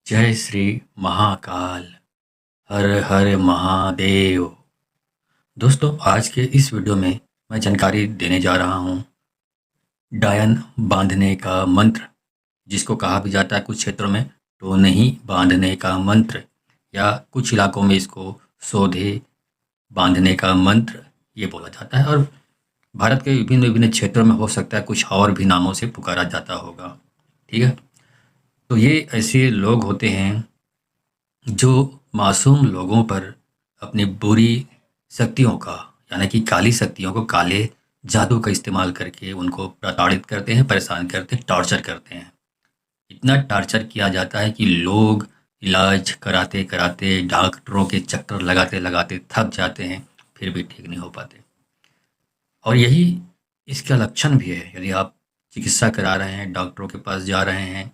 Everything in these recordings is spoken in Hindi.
जय श्री महाकाल। हर हर महादेव। दोस्तों, आज के इस वीडियो में मैं जानकारी देने जा रहा हूँ डायन बांधने का मंत्र, जिसको कहा भी जाता है कुछ क्षेत्रों में टोनही बांधने का मंत्र, या कुछ इलाकों में इसको सोधे बांधने का मंत्र ये बोला जाता है। और भारत के विभिन्न विभिन्न क्षेत्रों में हो सकता है कुछ और भी नामों से पुकारा जाता होगा। ठीक है, तो ये ऐसे लोग होते हैं जो मासूम लोगों पर अपनी बुरी शक्तियों का, यानी कि काली शक्तियों को, काले जादू का इस्तेमाल करके उनको प्रताड़ित करते हैं, परेशान करते हैं, टॉर्चर करते हैं। इतना टॉर्चर किया जाता है कि लोग इलाज कराते कराते, डॉक्टरों के चक्कर लगाते लगाते थक जाते हैं, फिर भी ठीक नहीं हो पाते। और यही इसका लक्षण भी है। यदि आप चिकित्सा करा रहे हैं, डॉक्टरों के पास जा रहे हैं,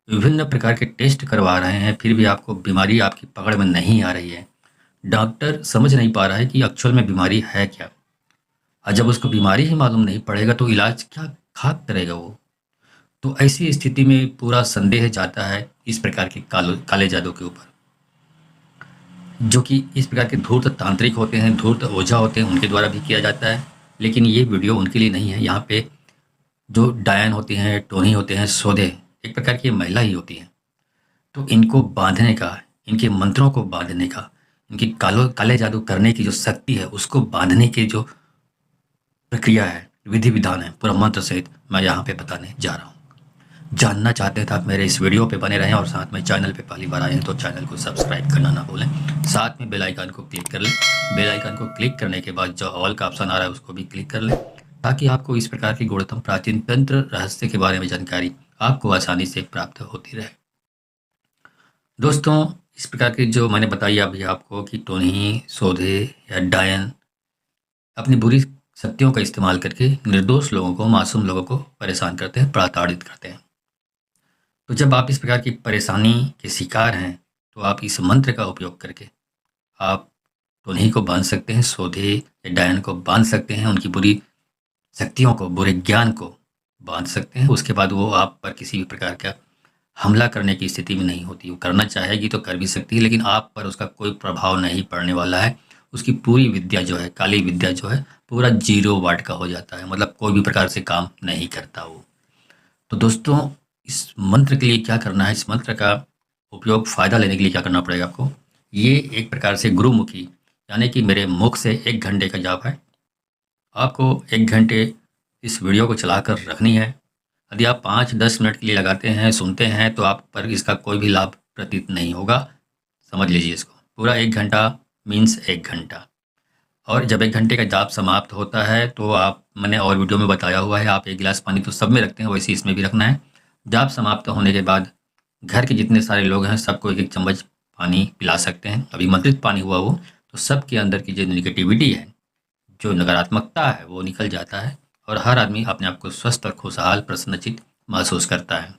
विभिन्न प्रकार के टेस्ट करवा रहे हैं, फिर भी आपको बीमारी आपकी पकड़ में नहीं आ रही है, डॉक्टर समझ नहीं पा रहा है कि एक्चुअल में बीमारी है क्या। और जब उसको बीमारी ही मालूम नहीं पड़ेगा तो इलाज क्या खाक करेगा वो। तो ऐसी स्थिति में पूरा संदेह जाता है इस प्रकार के काले जादू के ऊपर, जो कि इस प्रकार के धूर्त तांत्रिक होते हैं, धूर्त ओझा होते हैं, उनके द्वारा भी किया जाता है। लेकिन ये वीडियो उनके लिए नहीं है। यहाँ पे जो डायन होती हैं, टोनी होते हैं, सोधे एक प्रकार की महिला ही होती हैं। तो इनको बांधने का, इनके मंत्रों को बांधने का, इनकी काले जादू करने की जो शक्ति है उसको बांधने की जो प्रक्रिया है, विधि विधान है, पूरा मंत्र सहित मैं यहाँ पे बताने जा रहा हूँ। जानना चाहते हैं तो आप मेरे इस वीडियो पे बने रहें, और साथ में चैनल पे पहली बार आए हैं तो चैनल को सब्सक्राइब करना ना भूलें। साथ में बेल आइकन को क्लिक कर लें। बेल आइकन को क्लिक करने के बाद जो ऑल का ऑप्शन आ रहा है उसको भी क्लिक कर लें, ताकि आपको इस प्रकार की गूढ़तम प्राचीन तंत्र रहस्य के बारे में जानकारी आपको आसानी से प्राप्त होती रहे। दोस्तों, इस प्रकार की जो मैंने बताई अभी आपको कि टोनी, सोधे या डायन अपनी बुरी शक्तियों का इस्तेमाल करके निर्दोष लोगों को, मासूम लोगों को परेशान करते हैं, प्रताड़ित करते हैं। तो जब आप इस प्रकार की परेशानी के शिकार हैं तो आप इस मंत्र का उपयोग करके आप टोनी को बांध सकते हैं, सोधे या डायन को बांध सकते हैं, उनकी बुरी शक्तियों को, बुरे ज्ञान को बांध सकते हैं। उसके बाद वो आप पर किसी भी प्रकार का हमला करने की स्थिति में नहीं होती। वो करना चाहेगी तो कर भी सकती है, लेकिन आप पर उसका कोई प्रभाव नहीं पड़ने वाला है। उसकी पूरी विद्या जो है, काली विद्या जो है, पूरा 0 वाट का हो जाता है, मतलब कोई भी प्रकार से काम नहीं करता वो। तो दोस्तों, इस मंत्र के लिए क्या करना है, इस मंत्र का उपयोग फ़ायदा लेने के लिए क्या करना पड़ेगा आपको। ये एक प्रकार से गुरुमुखी, यानी कि मेरे मुख से 1 घंटे का जाप है। आपको 1 घंटे इस वीडियो को चलाकर रखनी है। यदि आप 5-10 मिनट के लिए लगाते हैं, सुनते हैं, तो आप पर इसका कोई भी लाभ प्रतीत नहीं होगा। समझ लीजिए इसको। पूरा 1 घंटा मीन्स 1 घंटा। और जब 1 घंटे का जाप समाप्त होता है तो आप, मैंने और वीडियो में बताया हुआ है, आप 1 गिलास पानी तो सब में रखते हैं, वैसे इसमें भी रखना है। जाप समाप्त होने के बाद घर के जितने सारे लोग हैं सबको 1-1 चम्मच पानी पिला सकते हैं। अभी मंत्रित पानी हुआ वो, तो सबके अंदर की जो निगेटिविटी है, जो नकारात्मकता है, वो निकल जाता है और हर आदमी अपने आप को स्वस्थ और खुशहाल, प्रसन्नचित्त महसूस करता है।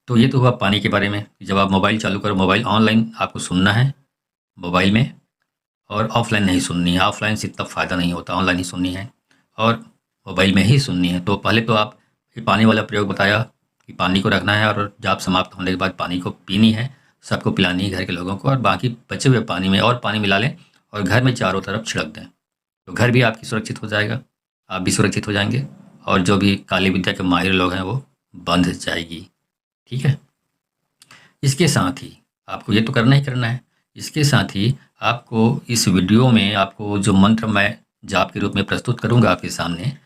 तो ये तो हुआ पानी के बारे में। जब आप मोबाइल चालू करो, मोबाइल ऑनलाइन आपको सुनना है मोबाइल में, और ऑफलाइन नहीं सुननी है। ऑफलाइन से इतना फ़ायदा नहीं होता, ऑनलाइन ही सुननी है और मोबाइल में ही सुननी है। तो पहले तो आप ये पानी वाला प्रयोग बताया कि पानी को रखना है और जाप समाप्त होने के बाद पानी को पीनी है, सबको पिलानी है घर के लोगों को, और बाकी बचे हुए पानी में और पानी मिला लें और घर में चारों तरफ छिड़क दें। तो घर भी आपकी सुरक्षित हो जाएगा, आप भी सुरक्षित हो जाएंगे, और जो भी काली विद्या के माहिर लोग हैं वो बंध जाएगी। ठीक है। इसके साथ ही आपको ये तो करना ही करना है। इसके साथ ही आपको इस वीडियो में, आपको जो मंत्र मैं जाप के रूप में प्रस्तुत करूंगा आपके सामने,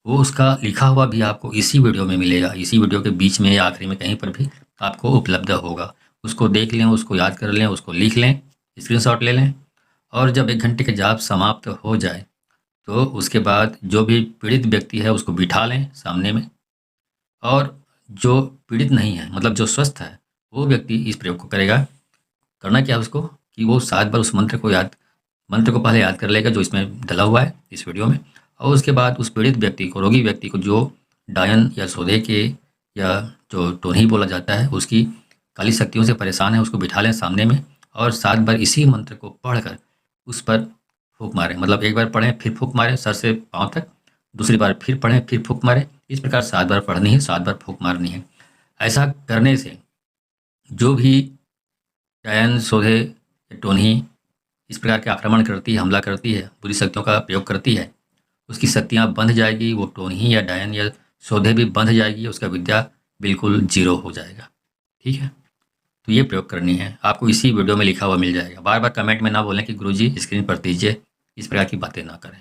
वो उसका लिखा हुआ भी आपको इसी वीडियो में मिलेगा। इसी वीडियो के बीच में या आखिरी में कहीं पर भी आपको उपलब्ध होगा। उसको देख लें, उसको याद कर लें, उसको लिख लें, स्क्रीनशॉट ले लें, और जब 1 घंटे का जाप समाप्त हो जाए तो उसके बाद जो भी पीड़ित व्यक्ति है उसको बिठा लें सामने में, और जो पीड़ित नहीं है, मतलब जो स्वस्थ है, वो व्यक्ति इस प्रयोग को करेगा। करना क्या है उसको कि वो 7 बार उस मंत्र को पहले याद कर लेगा जो इसमें डला हुआ है इस वीडियो में, और उसके बाद उस पीड़ित व्यक्ति को, रोगी व्यक्ति को, जो डायन या सोधे के या जो टोनी बोला जाता है उसकी काली शक्तियों से परेशान है, उसको बिठा लें सामने में, और 7 बार इसी मंत्र को पढ़कर उस पर फूंक मारें। मतलब एक बार पढ़ें फिर फूंक मारें सर से पाँव तक, दूसरी बार फिर पढ़ें फिर फूंक मारें। इस प्रकार 7 बार पढ़नी है, 7 बार फूंक मारनी है। ऐसा करने से जो भी डायन, सोधे, टोन्ही इस प्रकार के आक्रमण करती है, हमला करती है, बुरी शक्तियों का प्रयोग करती है, उसकी शक्तियाँ बंध जाएगी। वो टोन्ही या डायन या सोधे भी बंध जाएगी, उसका विद्या बिल्कुल जीरो हो जाएगा। ठीक है, तो ये प्रयोग करनी है, आपको इसी वीडियो में लिखा हुआ मिल जाएगा। बार बार कमेंट में ना बोलें कि गुरुजी स्क्रीन पर दीजिए, इस प्रकार की बातें ना करें।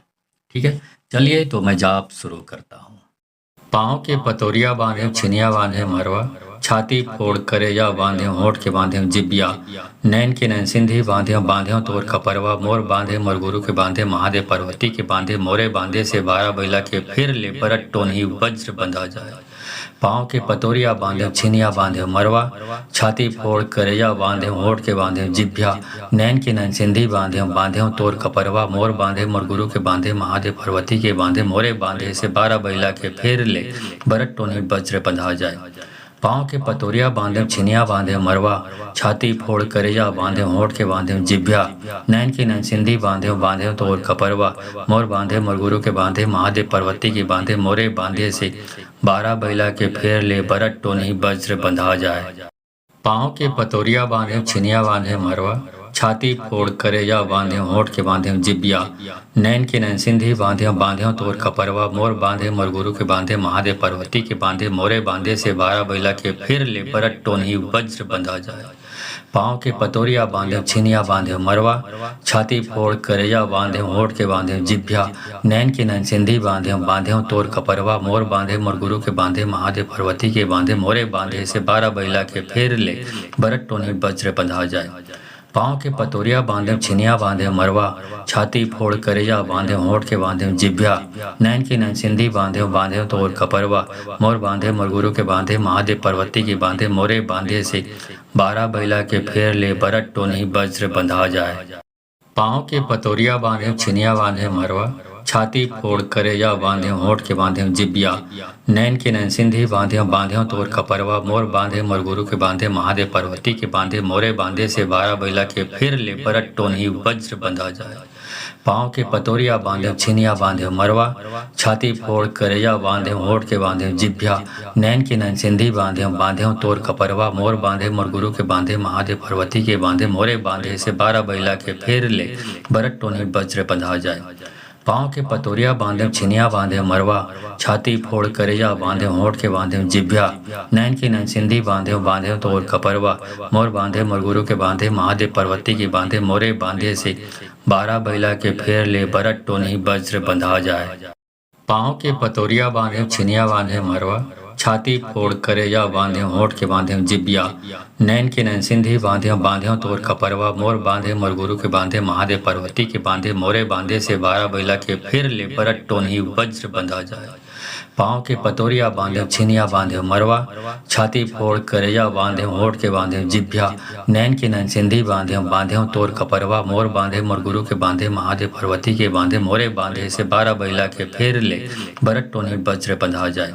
ठीक है, चलिए तो मैं जाप शुरू करता हूँ। पाँव के पतोरिया बांधे, छिनिया बांधे मरवा, छाती फोड़ करेजा बांधे, होठ के बांधे जिबिया, नैन के नैन सिंधी बांधे, बांधे तोर खपरवा, मोर बांधे मरगुरु के बांधे, महादेव पार्वती के बांधे, मोरे बांधे से 12 बैला के फिर ले बरट टोन्ही वज्र बंधा जाए। पाँव के पतोरिया बांधे, छिनिया बांधे मरवा, छाती फोड़ करेजा बांधे, होठ के बांधे जिभ्या, नैन के नैन सिंधी बांधे, बांधे तोर कपरवा, मोर बांधे मरगुरु के बांधे, महादेव पार्वती के बांधे, मोरे बांधे से 12 बैला के फेर ले बरट टोन्ही वज्र बंधा जाए। पाँव के पतोरिया बांधे, छिनिया बांधे मरवा, छाती फोड़ करेजा बांधे, होठ के बांधे जिभ्या, नैन की नैन सिंधी बांधे, बांधे तोर कपरवा, मोर बांधे मरगुरु के बांधे, महादेव पार्वती के बांधे, मोरे बांधे से 12 बैला के फेर ले बरट टोन्ही वज्र बंधा जाए। पाँव के पतोरिया बांधे, छिनिया बांधे मरवा, छाती फोड़ करेजा बांधे, होठ के बांधे जिबिया, नैन के नैन सिंधी बांधे, बांधे तोर खपरवा, मोर बांधे मरगुरु के बांधे, महादेव पार्वती के बांधे, मोरे बांधे से 12 बैला के फिर ले बरट टोन्ही वज्र बंधा जाए। पाँव के पतोरिया बांधे, छिनिया बांधे मरवा, छाती फोड़ करेजा बांधे, होठ के बांधे जिभ्या, नैन के नैन सिंधी बांधे, बांधे तोर खपरवा, मोर बांधे मरगुरु के बांधे, महादेव पार्वती के बांधे, मोरे बांधे से 12 बैला के फिर ले बरट टोन्ही वज्र बंधा जाए। पाँव के पतोरिया बांधे, छिनिया बांधे मरवा, छाती फोड़ करेजा बांधे, होठ के बांधे जिभ्या, नैन की नैन सिंधी बांधे, बांधे तोर कपरवा, मोर बांधे मरगुरु के बांधे, महादेव पार्वती के बांधे, मोरे बांधे से 12 बैला के फेर ले बरट टोन्ही वज्र बंधा जाए। पाँव के पतोरिया बांधे, छिनिया बांधे मरवा, छाती फोड़ करेजा बांधे, होठ के बांधे जिबिया, नैन के नैन सिंधी बांधे, बांधे तोर खपरवा, मोर बांधे मरगुरु के बांधे, महादेव पार्वती के बांधे, मोरे बांधे से 12 बैला के फिर ले बरट टोन्ही वज्र बंधा जाए। पाँव के पतोरिया बांधे, छिनिया बांधे मरवा, छाती फोड़ करेजा बांधे, होठ के बांधे जिभ्या, नैन के नैन सिंधी बांधे, बांधे तोर खपरवा, मोर बांधे मरगुरु के बांधे, महादेव पार्वती के बांधे, मोरे बांधे से 12 बैला के फिर ले बरट टोन्ही वज्र बंधा जाए। पाँव के पतोरिया बांधे, छिनिया बांधे मरवा, छाती फोड़ करेजा बांधे, होठ के बांधे जिभ्या, नैन की नैन सिंधी बांधे, बांधे तोर खपरवा, मोर बांधे मरगुरु के बांधे, महादेव पार्वती के बांधे, मोरे बांधे से 12 बैला के फेर ले बरट टोन्ही वज्र बंधा जाए। पाँव के पतोरिया बांधे, छिनिया बांधे मरवा, छाती फोड़ करेजा बांधे, होठ के बांधे जिबिया, नैन के नैन सिंधी बांधे, बांधे तोर खपरवा, मोर बांधे मरगुरु के बांधे, महादेव पार्वती के बांधे, मोरे बांधे से 12 बैला के फिर ले बरट टोन्ही वज्र बंधा जाए। पाँव के पतोरिया बांधे, छिनिया बांधे मरवा, छाती फोड़ करेजा बांधे, होठ के बांधे जिभ्या, नैन के नैन सिंधी बांधे, बांधे तोर खपरवा, मोर बांधे मरगुरु के बांधे, महादेव पार्वती के बांधे, मोरे बांधे से 12 बैला के फिर ले बरट टोन्ही वज्र बंधा जाए।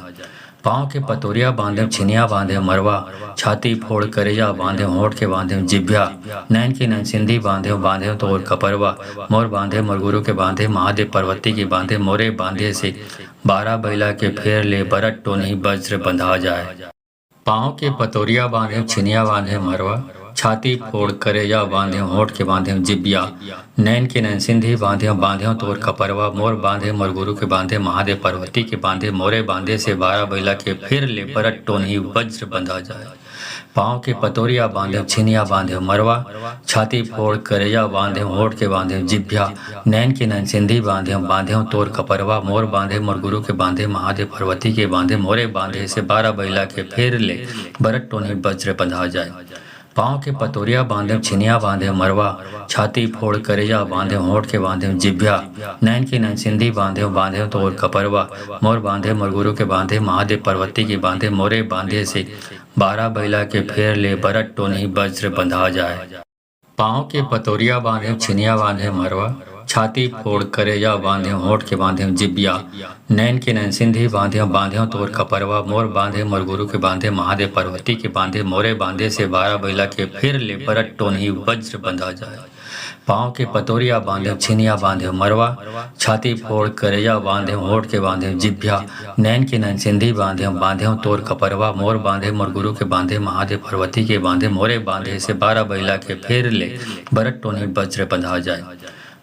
पाँव के पतोरिया बांधे, छिनिया बांधे मरवा, छाती फोड़ करेजा बांधे, होठ के बांधे जिभ्या, नैन की नैन सिंधी बांधे, बांधे तोर खपरवा, मोर बांधे मरगुरु के बांधे, महादेव पार्वती के बांधे, मोरे बांधे से 12 बैला के फेर ले बरट टोन्ही वज्र बंधा जाए। पाँव के पतोरिया बांधे, छिनिया बांधे मरवा, छाती फोड़ करेजा बांधे, होठ के बांधे जिबिया, नैन के नैन सिंधी बांधे, बांधे तोर खपरवा, मोर बांधे मरगुरु के बांधे, महादेव पार्वती के बांधे, मोरे बांधे से 12 बैला के फिर ले बरट टोन्ही वज्र बंधा जाए। पाँव के पतोरिया बांधे, छिनिया बांधे मरवा, छाती फोड़ करेजा बांधे, होठ के बांधे जिभ्या, नैन के नैन सिंधी बांधे, बांधे तोर खपरवा, मोर बांधे मरगुरु के बांधे, महादेव पार्वती के बांधे, मोरे बांधे से 12 बैला के फिर ले बरट टोन्ही वज्र बंधा जाए। पाँव के पतोरिया बांधे, छिनिया बांधे मरवा, छाती फोड़ करेजा बांधे, होठ के बांधे जिभ्या, नैन की नैन सिंधी बांधे, बांधे तोर खपरवा, मोर बांधे मरगुरु के बांधे, महादेव पार्वती के बांधे, मोरे बांधे से 12 बैला के फेर ले बरट टोन्ही वज्र बंधा जाए। पाँव के पतोरिया बांधे, छिनिया बांधे मरवा, छाती फोड़ करेजा बांधे, होठ के बांधे जिबिया, नैन के नैन सिंधी बांधे, बांधे तोर खपरवा, मोर बांधे मरगुरु के बांधे, महादेव पार्वती के बांधे, मोरे बांधे से 12 बैला के फिर ले बरट टोन्ही वज्र बंधा जाए। पाँव के पतोरिया बांधे छिनिया बांधे मरवा, छाती फोड़ करेजा बांधे होठ के बांधे जिभ्या, नैन के नैन सिंधी बांधे बांधे तोर कपरवा, मोर बांधे मोर गुरु के बांधे महादेव पार्वती के बांधे मोरे बांधे से 12 बैला के फेर ले भरत टोनी वज्र बंधा जाए।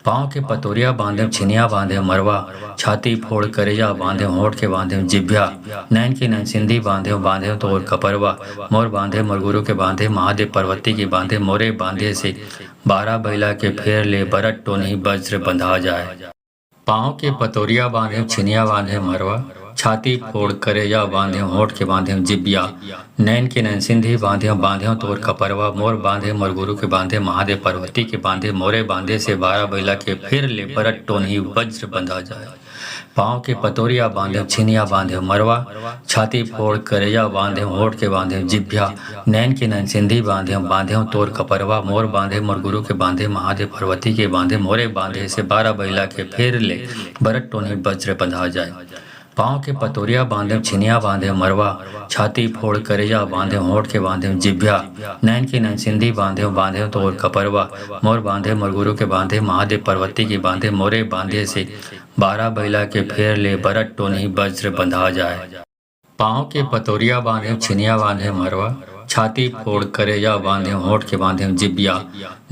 पाँव के पतोरिया बांधे छिनिया बांधे मरवा, छाती फोड़ करेजा बांधे होठ के बांधे जिभ्या, नैन की नैन सिंधी बांधे बांधे तोर कपरवा, मोर बांधे मोर गुरु के बांधे महादेव पार्वती के बांधे मोरे बांधे से 12 बैला के फेर ले भरत टोनी वज्र बंधा जाए। पाँव के पतोरिया बांधे छिनिया बांधे मरवा, छाती फोड़ करेजा बांधे होठ के बांधे जिब्या, नैन के नैन सिंधी बांधे बांधे तोर कपरवा, मोर बांधे मोर गुरु के बांधे महादेव पार्वती के बांधे मोरे बांधे से 12 बैला के फिर ले भरत टोनी वज्र बंधा जाए। पाँव के पतोरिया बांधे छिनिया बांधे मरवा, छाती फोड़ करेजा बांधे होठ के बांधे जिभ्या, नैन के नैन सिंधी बांधे बांधे तोर कपरवा, मोर बांधे मोर गुरु के बांधे महादेव पार्वती के बांधे मोरे बांधे से 12 बैला के फिर ले भरत टोनी वज्र बंधा जाए। पाँव के पतोरिया बांधे छिनिया बांधे मरवा, छाती फोड़ करेजा बांधे होठ के बांधे जिभ्या, नैन की नैन सिंधी बांधे बांधे तोर कपरवा, मोर बांधे मोर गुरु के बांधे महादेव पार्वती के बांधे मोरे बांधे से 12 बैला के फेर ले भरत टोनी वज्र बंधा जाए। पाँव के पतोरिया बांधे छिनिया बांधे मरवा, छाती फोड़ करेजा बांधे होठ के बांधे जिब्या,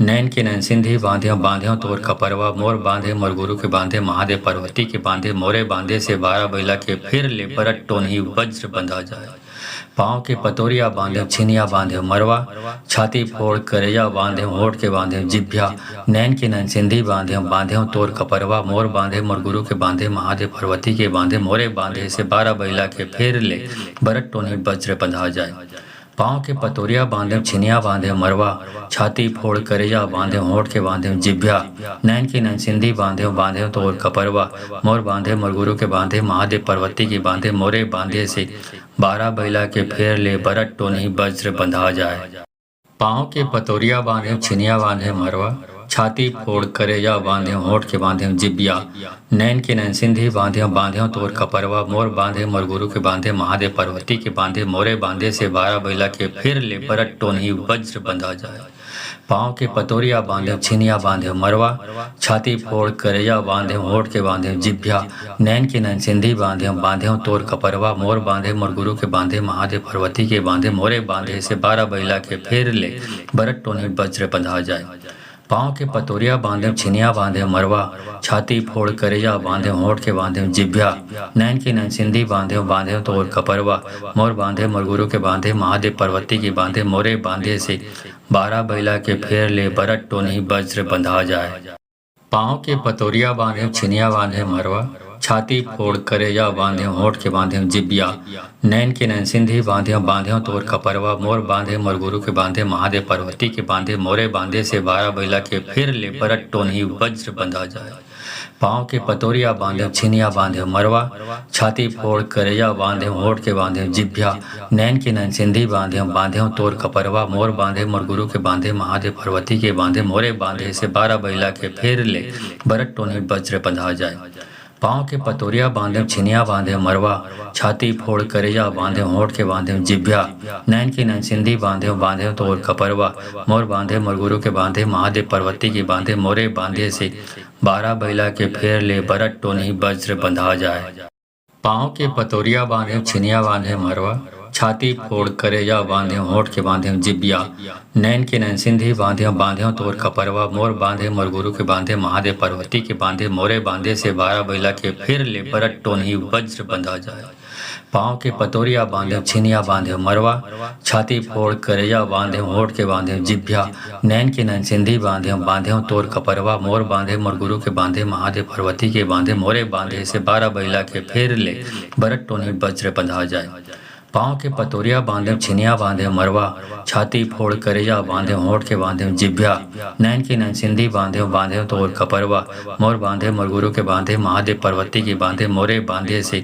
नैन के नैन सिंधी बांधे बांधे तोर कपरवा, मोर बांधे मोर गुरु के बांधे महादेव पार्वती के बांधे मोरे बांधे से 12 बैला के फिर ले भरत टोनी वज्र बंधा जाए। पाँव के पतोरिया बांधे छिनिया बांधे मरवा, छाती फोड़ करेजा बांधे होठ के बांधे जिभ्या, नैन के नैन सिंधी बांधे बांधे तोर कपरवा, मोर बांधे मोर गुरु के बांधे महादेव पार्वती के बांधे मोरे बांधे से 12 बैला के फिर ले भरत टोनी वज्र बंधा जाए। पाँव के पतोरिया बांधे छिनिया बांधे मरवा, छाती फोड़ करेजा बांधे होठ के बांधे जिभ्या, नैन की नैन सिंधी बांधे बांधे तोर कपरवा, मोर बांधे मोर गुरु के बांधे महादेव पार्वती के बांधे मोरे बांधे से 12 बैला के फेर ले भरत टोनी वज्र बंधा जाए। पाँव के पतोरिया बांधे छिनिया बांधे मरवा, छाती फोड़ करेजा बांधे होठ के बांधे जिब्या, नैन के नैन सिंधी बांधे बांधे तोर कपरवा, मोर बांधे मोर गुरु के बांधे महादेव पार्वती के बांधे मोरे बांधे से 12 बैला के फिर ले भरत टोनी वज्र बंधा जाए। पाँव के पतोरिया बांधे छिनिया बांधे मरवा, छाती फोड़ करेजा बांधे होठ के बांधे जिभ्या, नैन के नैन सिंधी बांधे बांधे तोर कपरवा, मोर बांधे मोर गुरु के बांधे महादेव पार्वती के बांधे मोरे बांधे से 12 बैला के फिर ले भरत टोनी वज्र बंधा जाए। पाँव के पतोरिया बांधे छिनिया बांधे मरवा, छाती फोड़ करेजा बांधे होठ के बांधे जिभ्या, नैन की नैन सिंधी बांधे बांधे तोर कपरवा, मोर बांधे मोर गुरु के बांधे महादेव पार्वती के बांधे मोरे बांधे से 12 बैला के फेर ले भरत टोनी वज्र बंधा जाए। पाँव के पतोरिया बांधे छिनिया बांधे मरवा, छाती फोड़ करेजा बांधे होठ के बांधे जिब्या, नैन के नैन सिंधी बांधे बांधे तोर कपरवा, मोर बांधे मोर गुरु के बांधे महादेव पार्वती के बांधे मोरे बांधे से 12 बैला के फिर ले भरत टोनी वज्र बंधा जाए। पाँव के पतोरिया बांधे छिनिया बांधे मरवा, छाती फोड़ करेजा बांधे होठ के बांधे जिभ्या, नैन के नैन सिंधी बांधे बांधे तोर कपरवा, मोर बांधे मोर गुरु के बांधे महादेव पार्वती के बांधे मोरे बांधे से 12 बैला के फिर ले भरत टोनी वज्र बंधा जाए। पाँव के पतोरिया बांधे छिनिया बांधे मरवा, छाती फोड़ करेजा बांधे होठ के बांधे जिभ्या, नैन की नैन सिंधी बांधे बांधे तोर कपरवा, मोर बांधे मोर गुरु के बांधे महादेव पार्वती के बांधे मोरे बांधे से 12 बैला के फेर ले भरत टोनी वज्र बंधा जाए। पाँव के पतोरिया बांधे छिनिया बांधे मरवा, छाती फोड़ करेजा बांधे होठ के बांधे जिब्या, नैन के नैन सिंधी बांधे बांधे तोर कपरवा, मोर बांधे मोर गुरु के बांधे महादेव पार्वती के बांधे मोरे बांधे से 12 बैला के फिर ले भरत टोनी वज्र बंधा जाए। पाँव के पतोरिया बांधे छिनिया बांधे मरवा, छाती फोड़ करेजा बांधे होठ के बांधे जिभ्या, नैन के नैन सिंधी बांधे बांधे तोर कपरवा, मोर बांधे मोर गुरु के बांधे महादेव पार्वती के बांधे मोरे बांधे से 12 बैला के फिर ले भरत टोनी वज्र बंधा जाए। पाँव के पतोरिया बांधे छिनिया बांधे मरवा, छाती फोड़ करेजा बांधे होठ के बांधे जिभ्या, नैन की नैन सिंधी बांधे बांधे तोर कपरवा, मोर बांधे मोर गुरु के बांधे महादेव पार्वती के बांधे मोरे बांधे से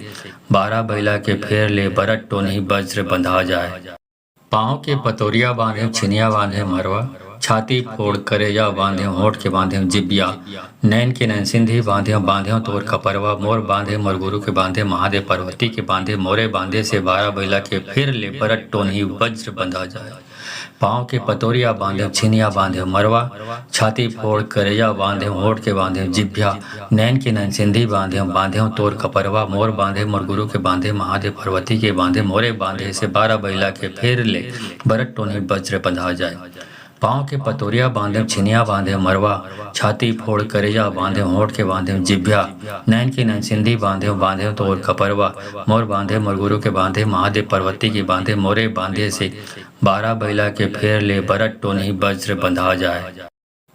12 बैला के फेर ले भरत टोनी वज्र बंधा जाए। पाँव के पतोरिया बांधे छिनिया बांधे मरवा, छाती फोड़ करेजा बांधे होठ के बांधे जिब्या, नैन के नैन सिंधी बांधे बांधे तोर कपरवा, मोर बांधे मोर गुरु के बांधे महादेव पार्वती के बांधे मोरे बांधे से 12 बैला के फिर ले भरत टोनी वज्र बंधा जाए। पाँव के पतोरिया बांधे छिनिया बांधे मरवा, छाती फोड़ करेजा बांधे होठ के बांधे जिभ्या, नैन के नैन सिंधी बांधे बांधे तोर कपरवा, मोर बांधे मोर गुरु के बांधे महादेव पार्वती के बांधे मोरे बांधे से 12 बैला के फेर ले बरत टोनी वज्र बंधा जाए। पाँव के पतोरिया बांधे छिनिया बांधे मरवा, छाती फोड़ करेजा बांधे होठ के बांधे जिभ्या, नैन की नैन सिंधी बांधे बांधे तोर कपरवा, मोर बांधे मोर गुरु के बांधे महादेव पार्वती के बांधे मोरे बांधे से 12 बैला के फेर ले बरत टोनी वज्र बंधा जाए।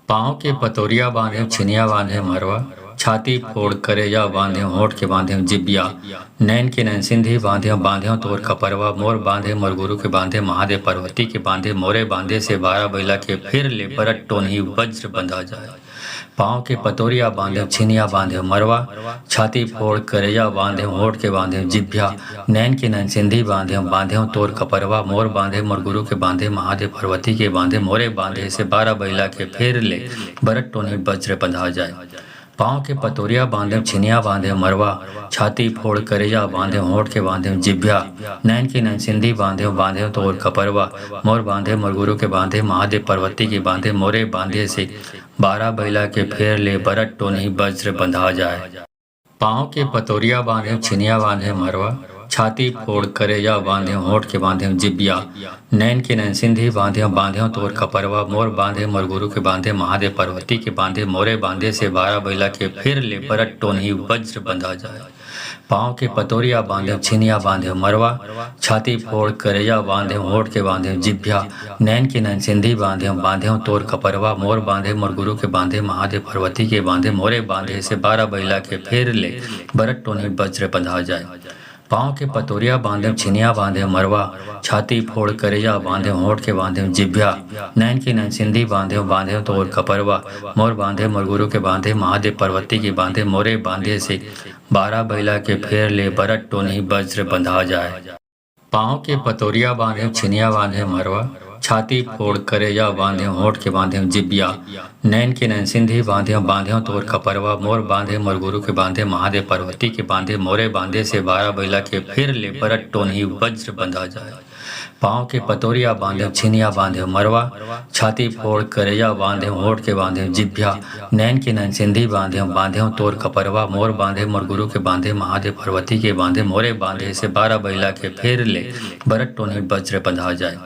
पाँव के पतोरिया बांधे छिनिया बांधे मरवा, छाती फोड़ करेजा बांधे होठ के बांधे जिब्या, नैन के नैन सिंधी बांधे बांधे तोर कपरवा, मोर बांधे मोर गुरु के बांधे महादेव पार्वती के बांधे मोरे बांधे से 12 बैला के फिर ले बरत टोनी वज्र बंधा जाए। पाँव के पतोरिया बांधे छिनिया बांधे मरवा, छाती फोड़ करेजा बांधे होठ के बांधे जिभ्या, नैन के नैन सिंधी बांधे बांधे तोर कपरवा, मोर बांधे मोर गुरु के बांधे महादेव पार्वती के बांधे मोरे बांधे से 12 बैला के फिर ले बरत टोनी वज्र बंधा जाए। पाँव के पतोरिया बांधे छिनिया बांधे मरवा, छाती फोड़ करेजा बांधे होठ के बांधे जिभ्या, नैन की नैन सिंधी बांधे बांधे तोर कपरवा, मोर बांधे मोर गुरु के बांधे महादेव पार्वती के बांधे मोरे बांधे से 12 बैला के फेर ले बरत टोनी वज्र बंधा जाए। पाँव के पतोरिया बांधे छिनिया बांधे मरवा, छाती फोड़ करेजा बांधे होठ के बांधे जिब्या, नैन के नैन सिंधी बांधे बांधे तोर कपरवा, मोर बांधे मोर गुरु के बांधे महादेव पार्वती के बांधे मोरे बांधे से 12 बैला के फिर ले बरत टोनी वज्र बंधा जाए। पाँव के पतोरिया बांधे छिनिया बांधे मरवा, छाती फोड़ करेजा बांधे होठ के बांधे जिभ्या, नैन के नैन सिंधी बांधे बांधे तोर कपरवा, मोर बांधे मोर गुरु के बांधे महादेव पार्वती के बांधे मोरे बांधे से 12 बैला के फिर ले बरत टोनी वज्र बंधा जाए। पाँव के पतोरिया बांधे छिनिया बांधे मरवा, छाती फोड़ करेजा बांधे होठ के बांधे जिभ्या, नैन की नैन सिंधी बांधे बांधे तोर कपरवा, मोर बांधे मोर गुरु के बांधे महादेव पार्वती के बांधे मोरे बांधे से 12 बैला के फेर ले बरत टोनी वज्र बंधा जाए। पाँव के पतोरिया बांधे छिनिया बांधे मरवा, छाती फोड़ करेजा बांधे होठ के बांधे जिब्या, नैन के नैन सिंधी बांधे बांधे तोर कपरवा, मोर बांधे मोर गुरु के बांधे महादेव पार्वती के बांधे मोरे बांधे से 12 बैला के फिर ले बरत टोनी वज्र बंधा जाए। पाँव के पतोरिया बांधे छिनिया बांधे मरवा, छाती फोड़ करेजा बांधे होठ के बांधे जिभ्या, नैन के नैन सिंधी बांधे बांधे तोर कपरवा, मोर बांधे मोर गुरु के बांधे महादेव पार्वती के बांधे मोरे बांधे से 12 बैला के फिर ले बरत टोनी वज्र बंधा जाए।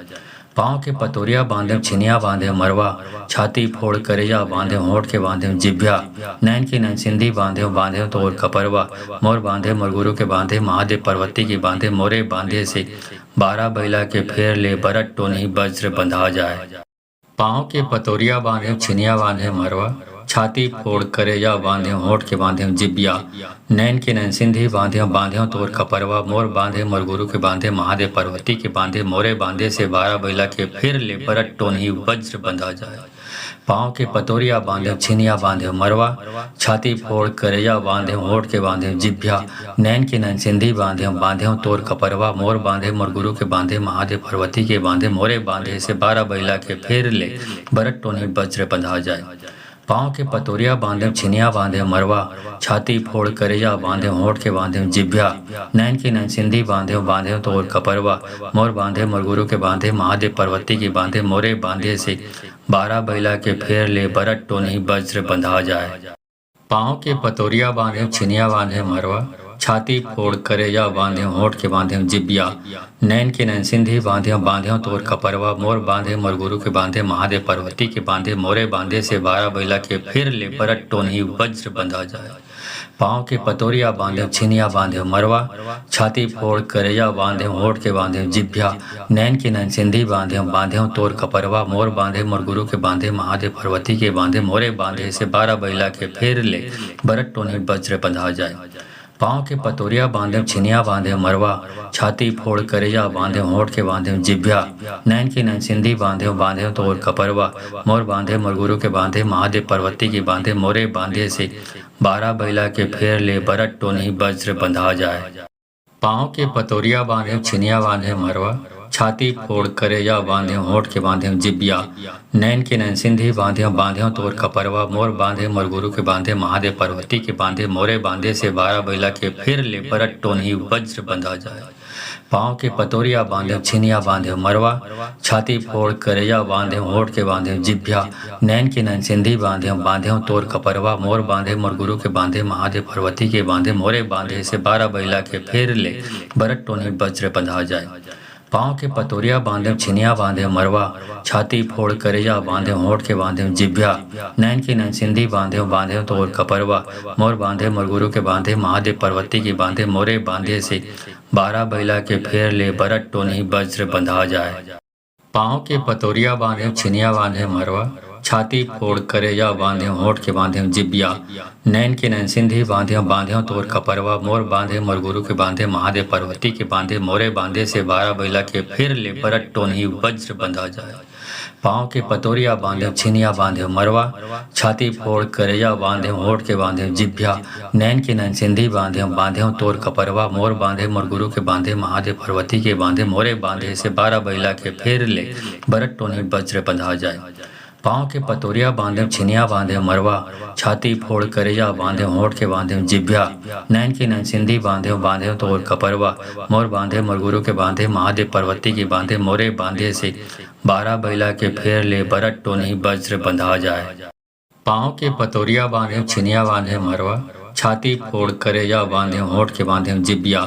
पाँव के पतोरिया बांधे छिनिया बांधे मरवा, छाती फोड़ करेजा बांधे होठ के बांधे जिभ्या, नैन की नैन सिंधी बांधे बांधे तोर कपरवा, मोर बांधे मोर गुरु के बांधे महादेव पार्वती के बांधे मोरे बांधे से 12 बैला के फेर ले बरत टोनी वज्र बंधा जाए। पाँव के पतोरिया बांधे छिनिया बांधे मरवा, छाती फोड़ करेजा बांधे होठ के बांधे जिब्या, नैन के नैन सिंधी बांधे बांधे तोर कपरवा, मोर बांधे मोर गुरु के बांधे महादेव पार्वती के बांधे मोरे बांधे से 12 बैला के फिर ले बरत टोनी वज्र बंधा जाए। पाँव के पतोरिया बांधे छिनिया बांधे मरवा, छाती फोड़ करेजा बांधे होठ के बांधे जिभ्या, नैन के नैन सिंधी बांधे बांधे तोर कपरवा, मोर बांधे मोर गुरु के बांधे महादेव पार्वती के बांधे मोरे बांधे से 12 बैला के फिर ले बरत टोनी वज्र बंधा जाए। पाँव के पतोरिया बांधे छिनिया बांधे मरवा, छाती फोड़ करेजा बांधे होठ के बांधे जिभ्या, नैन की नैन सिंधी बांधे बांधे तोर कपरवा, मोर बांधे मोर गुरु के बांधे महादेव पार्वती के बांधे मोरे बांधे से 12 बैला के फेर ले बरत टोनी वज्र बंधा जाए। पाँव के पतोरिया बांधे छिनिया बांधे मरवा, छाती फोड़ करेजा बांधे होठ के बांधे जिब्या, नैन के नैन सिंधी बांधे बांधे तोर कपरवा, मोर बांधे मोर गुरु के बांधे महादेव पार्वती के बांधे मोरे बांधे से 12 बैला के फिर ले बरत टोनी वज्र बंधा जाए। पाँव के पतोरिया बांधे छिनिया बांधे मरवा, छाती फोड़ करेजा बांधे होठ के बांधे जिभ्या, नैन के नैन सिंधी बांधे बांधे तोर कपरवा, मोर बांधे मोर गुरु के बांधे महादेव पार्वती के बांधे मोरे बांधे से 12 बैला के फिर ले बरत टोनी वज्र बंधा जाए। पाँव के पतोरिया बांधे छिनिया बांधे मरवा, छाती फोड़ करेजा बांधे होठ के बांधे जिभ्या, नैन की नैन सिंधी बांधे बांधे तोर कपरवा, मोर बांधे मोर गुरु के बांधे महादेव पार्वती के बांधे मोरे बांधे से 12 बैला के फेर ले बरत टोनी वज्र बंधा जाए। पाँव के पतोरिया बांधे छिनिया बांधे मरवा, छाती फोड़ करेजा बांध्यो होठ के बांध्यो जिब्या, नैन के नैन सिंधी बांध्यो बांध्यो तोर कपरवा, मोर बांधे मोर गुरु के बांधे महादेव पार्वती के बांधे, मोरे बांधे से 12 बैला के फिर ले परट टोनही वज्र बंधा जाए। पाँव के पतोरिया बांधे छिनिया बांधे मरवा, छाती फोड़ करेजा बांधे होठ के बांधे जिभ्या, नैन के नैन सिंधी बांधे बांधे तोर कपरवा, मोर बांधे मोर गुरु के बांधे महादेव पार्वती के बांधे, मोरे बांधे से 12 बैला के फिर ले बरट टोनी वज्र बंधा जाए। पाँव के पतोरिया बांधे छिनिया बांधे मरवा, छाती फोड़ करेजा बांधे होठ के बांधे जिभ्या, नैन के नैन सिंधी बांधे बांधे तोर कपरवा, मोर बांधे मोर गुरु के बांधे महादेव पार्वती के बांधे, मोरे बांधे से 12 बैला के फेर ले बरट टोनी वज्र बंधा जाए। पाँव के पतोरिया बांधे छिनिया बांधे मरवा, छाती फोड़ करेजा बांधे होठ के बांधे जिब्या, नैन के नैन सिंधी बांधे बांधे तोर कपरवा, मोर बांधे मोर गुरु के बांधे महादेव पार्वती के बांधे, मोरे बांधे से 12 बैला के फिर ले बरट टोनी वज्र बंधा जाए। पाँव के पतोरिया बांधे छिनिया बांधे मरवा, छाती फोड़ करेजा बांधे होठ के बांधे जिभ्या, नैन के नैन सिंधी बांधे बांधे तोर कपरवा, मोर बांधे मोर गुरु के बांधे महादेव पार्वती के बांधे, मोरे बांधे से 12 बैला के फिर ले बरट टोनी वज्र बंधा जाए। पाँव के पतोरिया बांधे छिनिया बांधे मरवा, छाती फोड़ करेजा बांधे होठ के बांधे जिभ्या, नैन के नैन सिंधी बांधे बांधे तोर कपरवा, मोर बांधे मोर गुरु के बांधे महादेव पार्वती के बांधे, मोरे बांधे से 12 बैला के फेर ले बरट टोनी वज्र बंधा जाए। पाँव के पतोरिया बांधे छिनिया बांधे मरवा, छाती फोड़ करेजा बांधे होठ के बांधे जिब्या,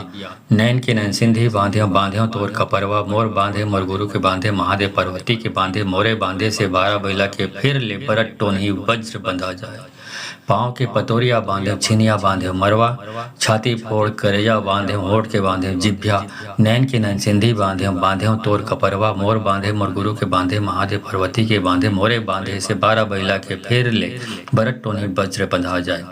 नैन के नैन सिंधी बांधे बांधे तोर कपरवा, मोर बांधे मोर गुरु के बांधे महादेव पार्वती के बांधे, मोरे बांधे से 12 बैला के फिर ले बरट टोनी वज्र बंधा जाए। पाँव के पतोरिया बांधे छिनिया बांधे मरवा, छाती फोड़ करेजा बांधे होठ के बांधे जिभ्या, नैन के नैन सिंधी बांधे बांधे तोर कपरवा, मोर बांधे मोर गुरु के बांधे महादेव पार्वती के बांधे, मोरे बांधे से 12 बैला के फिर ले बरट टोनी वज्र बंधा जाए।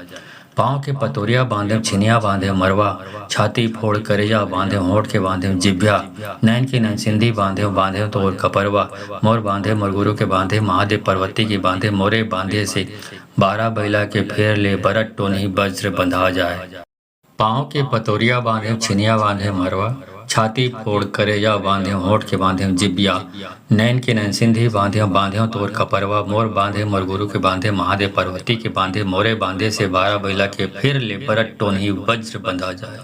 पाँव के पतोरिया बांधे छिनिया बांधे मरवा, छाती फोड़ करेजा बांधे होठ के बांधे जिभ्या, नैन के नैन सिंधी बांधे बांधे तोर कपरवा, मोर बांधे मोर गुरु के बांधे महादेव पार्वती के बांधे, मोरे बांधे से 12 बैला के फेर ले बरट टोनी वज्र बंधा जाए। पाँव के पतोरिया बांधे छिनिया बांधे मरवा, छाती फोड़ करेजा बांधे होठ के बांधे जिब्या, नैन के नैन सिंधी बांधे बांधे तोर कपरवा, मोर बांधे मोर गुरु के बांधे महादेव पार्वती के बांधे, मोरे बांधे से 12 बैला के फिर ले बरट टोनी वज्र बंधा जाए।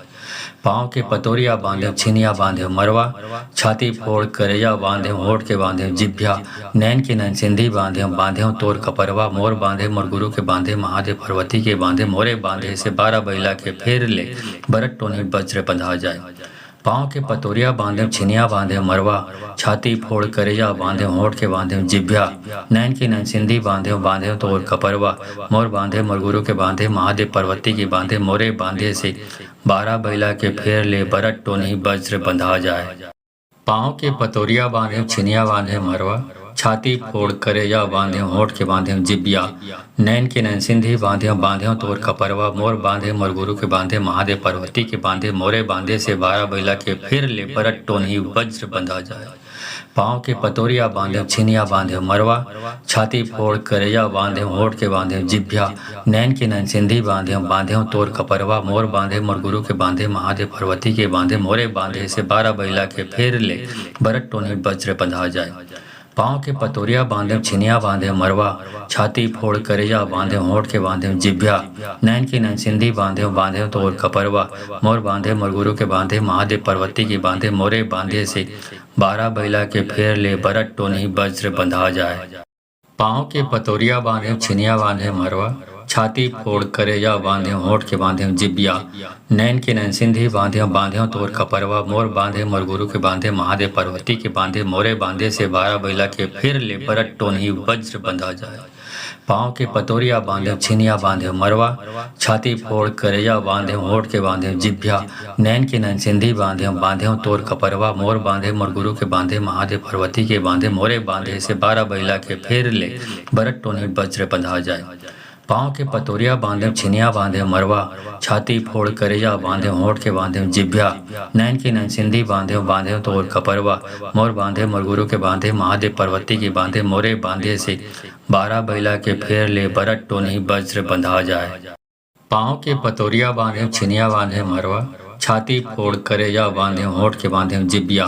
पाँव के पतोरिया बांधे छिनिया बांधे मरवा, छाती फोड़ करेजा बांधे होठ के बांधे जिभ्या, नैन के नैन सिंधी बांधे बांधे तोर कपरवा, मोर बांधे मोर गुरु के बांधे महादेव पार्वती के बांधे, मोरे बांधे से 12 बैला के फिर ले बरट टोनी वज्र बंधा जाए। पाँव के पतोरिया बांधे छिनिया बांधे मरवा, छाती फोड़ करेजा बांधे होठ के बांधे जिभ्या, नैन के नैन सिंधी बांधे बांधे तोर कपरवा, मोर बांधे मोर गुरु के बांधे महादेव पार्वती के बांधे, मोरे बांधे से 12 बैला के फेर ले बरट टोनी वज्र बंधा जाए। पाँव के पतोरिया बांधे छिनिया बांधे मरवा, छाती फोड़ करेजा बांधे होठ के बांधे जिब्या, नैन के नैन सिंधी बांधे बांधे तोर कपरवा, मोर बांधे मोर गुरु के बांधे महादेव पार्वती के बांधे, मोरे बांधे से 12 बैला के फिर ले बरट टोनी वज्र बंधा जाए। पाँव के पतोरिया बांधे छिनिया बांधे मरवा, छाती फोड़ करेजा बांधे होठ के बांधे जिभ्या, नैन के नैन सिंधी बांधे बांधे तोर कपरवा, मोर बांधे मोर गुरु के बांधे महादेव पार्वती के बांधे, मोरे बांधे से 12 बैला के फिर ले बरट टोनी वज्र बंधा जाए। पाँव के पतोरिया बांधे छिनिया बांधे मरवा, छाती फोड़ करेजा बांधे होठ के बांधे जिभ्या, नैन के नैन सिंधी बांधे बांधे तोर कपरवा, मोर बांधे मोर गुरु के बांधे महादेव पार्वती के बांधे, मोरे बांधे से 12 बैला के फेर ले बरट टोनी वज्र बंधा जाए। पाँव के पतोरिया बांधे छिनिया बांधे मरवा, छाती फोड़ करेजा बांधे होठ के बांधे जिब्या, नैन के नैन सिंधी बांधे बांधे तोर कपरवा, मोर बांधे मोर गुरु के बांधे महादेव पार्वती के बांधे, मोरे बांधे से 12 बैला के फिर ले बरट टोनी वज्र बंधा जाए। पाँव के पतोरिया बांधे छिनिया बांधे मरवा, छाती फोड़ करेजा बांधे होठ के बांधे जिभ्या, नैन के नैन सिंधी बांधे बांधे तोर कपरवा, मोर बांधे मोर गुरु के बांधे महादेव पार्वती के बांधे, मोरे बांधे से 12 बैला के फिर ले बरट टोनी वज्र बंधा जाए। पाँव के पतोरिया बांधे छिनिया बांधे मरवा, छाती फोड़ करेजा बांधे होठ के बांधे जिभ्या, नैन के नैन सिंधी बांधे बांधे तोर कपरवा, मोर बांधे मोर गुरु के बांधे महादेव पार्वती के बांधे, मोरे बांधे से 12 बैला के फेर ले बरट टोनी वज्र बंधा जाए। पाँव के पतोरिया बांधे छिनिया बांधे मरवा, छाती फोड़ करेजा बांधे होठ के बांधे जिबिया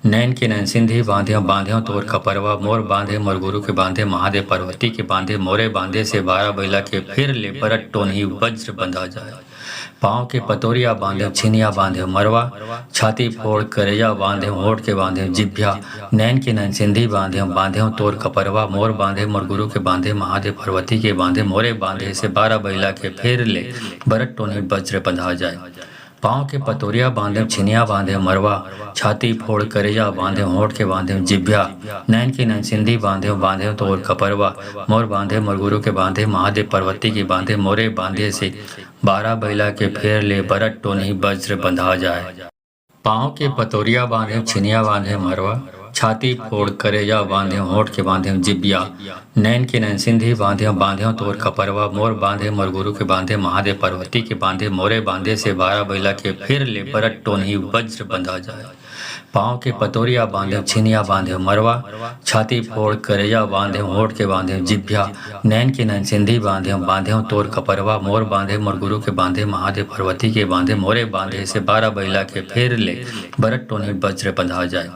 नैन के नैन सिंधी बांधे बांधे तोर खपरवा मोर बांधे मोर गुरु के बांधे महादेव पार्वती के बांधे मोरे बांधे से 12 बैला के फिर ले परट टोनही वज्र बंधा जाए। पाँव के पतोरिया बांधे छिनिया बांधे मरवा छाती फोड़ करेजा बांधे होठ के बांधे जिभ्या नैन के नैन सिंधी बांधे बांधे तोर खपरवा मोर बांधे मोर गुरु के बांधे महादेव पार्वती के बांधे मोरे बांधे से 12 बैला के फिर ले बरट टोनी वज्र बंधा जाए। पाँव के पतोरिया बांधे छिनिया बांधे मरवा छाती फोड़ करेजा बांधे होठ के बांधे जिभ्या नैन की नैन सिंधी बांधे बांधे तोर खपरवा मोर बांधे मोर गुरु के बांधे महादेव पार्वती के बांधे मोरे बांधे से 12 बैला के फेर ले बरट टोनी वज्र बंधा जाए। पाँव के पतोरिया बांधे छिनिया बांधे मरवा छाती फोड़ करेजा बांधे होठ के बांधे जिबिया नैन के नैन सिंधी बांधे बांधे तोर खपरवा मोर बांधे मोर गुरु के बांधे महादेव पार्वती के बांधे मोरे बांधे से 12 बैला के फिर ले बरट टोनी वज्र बंधा जाए। पाँव के पतोरिया बांधे छिनिया बांधे मरवा छाती फोड़ करेजा बांधे होठ के बांधे जिभ्या नैन के नैन सिंधी बांधे बांधे तोर खपरवा मोर बांधे मोर गुरु के बांधे महादेव पार्वती के बांधे मोरे बांधे से 12 बैला के फिर ले बरट टोनी वज्र बंधा जाए।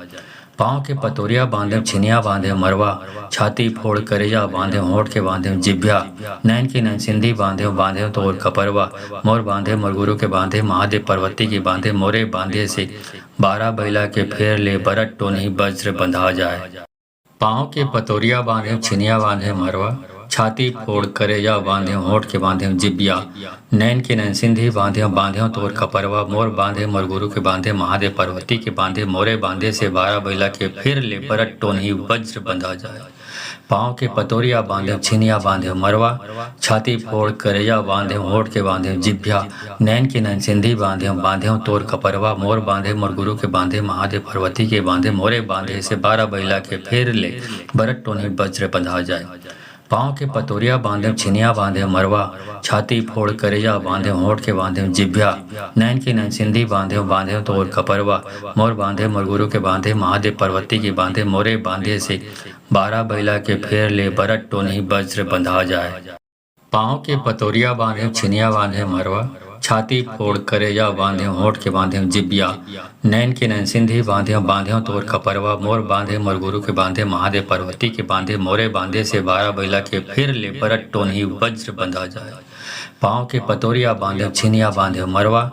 पाँव के पतोरिया बांधे छिनिया बांधे मरवा छाती फोड़ करेजा बांधे होठ के बांधे जिभ्या नैन की नैन सिंधी बांधे बांधे तोर खपरवा मोर बांधे मोर गुरु के बांधे महादेव पार्वती के बांधे मोरे बांधे से 12 बैला के फेर ले बरट टोनी वज्र बंधा जाए। पाँव के पतोरिया बांधे छिनिया बांधे मरवा छाती फोड़ करेजा बांधे होठ के बांधे जिबिया नैन के नैन सिंधी बांधे बांधे तोर खपरवा मोर बांधे मोर गुरु के बांधे महादेव पार्वती के बांधे मोरे बांधे से 12 बैला के फिर ले बरट टोनी वज्र बंधा जाए। पाँव के पतोरिया बांधे छिनिया बांधे मरवा छाती फोड़ करेजा बांधे होठ के बांधे जिभ्या नैन के नैन सिंधी बांधे बांधे तोर खपरवा मोर बांधे मोर गुरु के बांधे महादेव पार्वती के बांधे मोरे बांधे से 12 बैला के फिर ले बरट टोनी वज्र बंधा जाए। पाँव के पतोरिया बांधे छिनिया बांधे मरवा छाती फोड़ करेजा बांधे होठ के बांधे जिभ्या नैन की नैन सिंधी बांधे बांधे तोर खपरवा मोर बांधे मोर गुरु के बांधे महादेव पार्वती के बांधे मोरे बांधे से 12 बैला के फेर ले बरट टोनी वज्र बंधा जाए। पाँव के पतोरिया बांधे छिनिया बांधे मरवा छाती फोड़ करेजा बांधे होठ के बांधे जिबिया नैन के नैन सिंधी बांधे बांधे तोर खपरवा मोर बांधे मोर गुरु के बांधे महादेव पार्वती के बांधे मोरे बांधे से 12 बैला के फिर ले बरट टोनी वज्र बंधा जाए। पाँव के पतोरिया बांधे छिनिया बांधे मरवा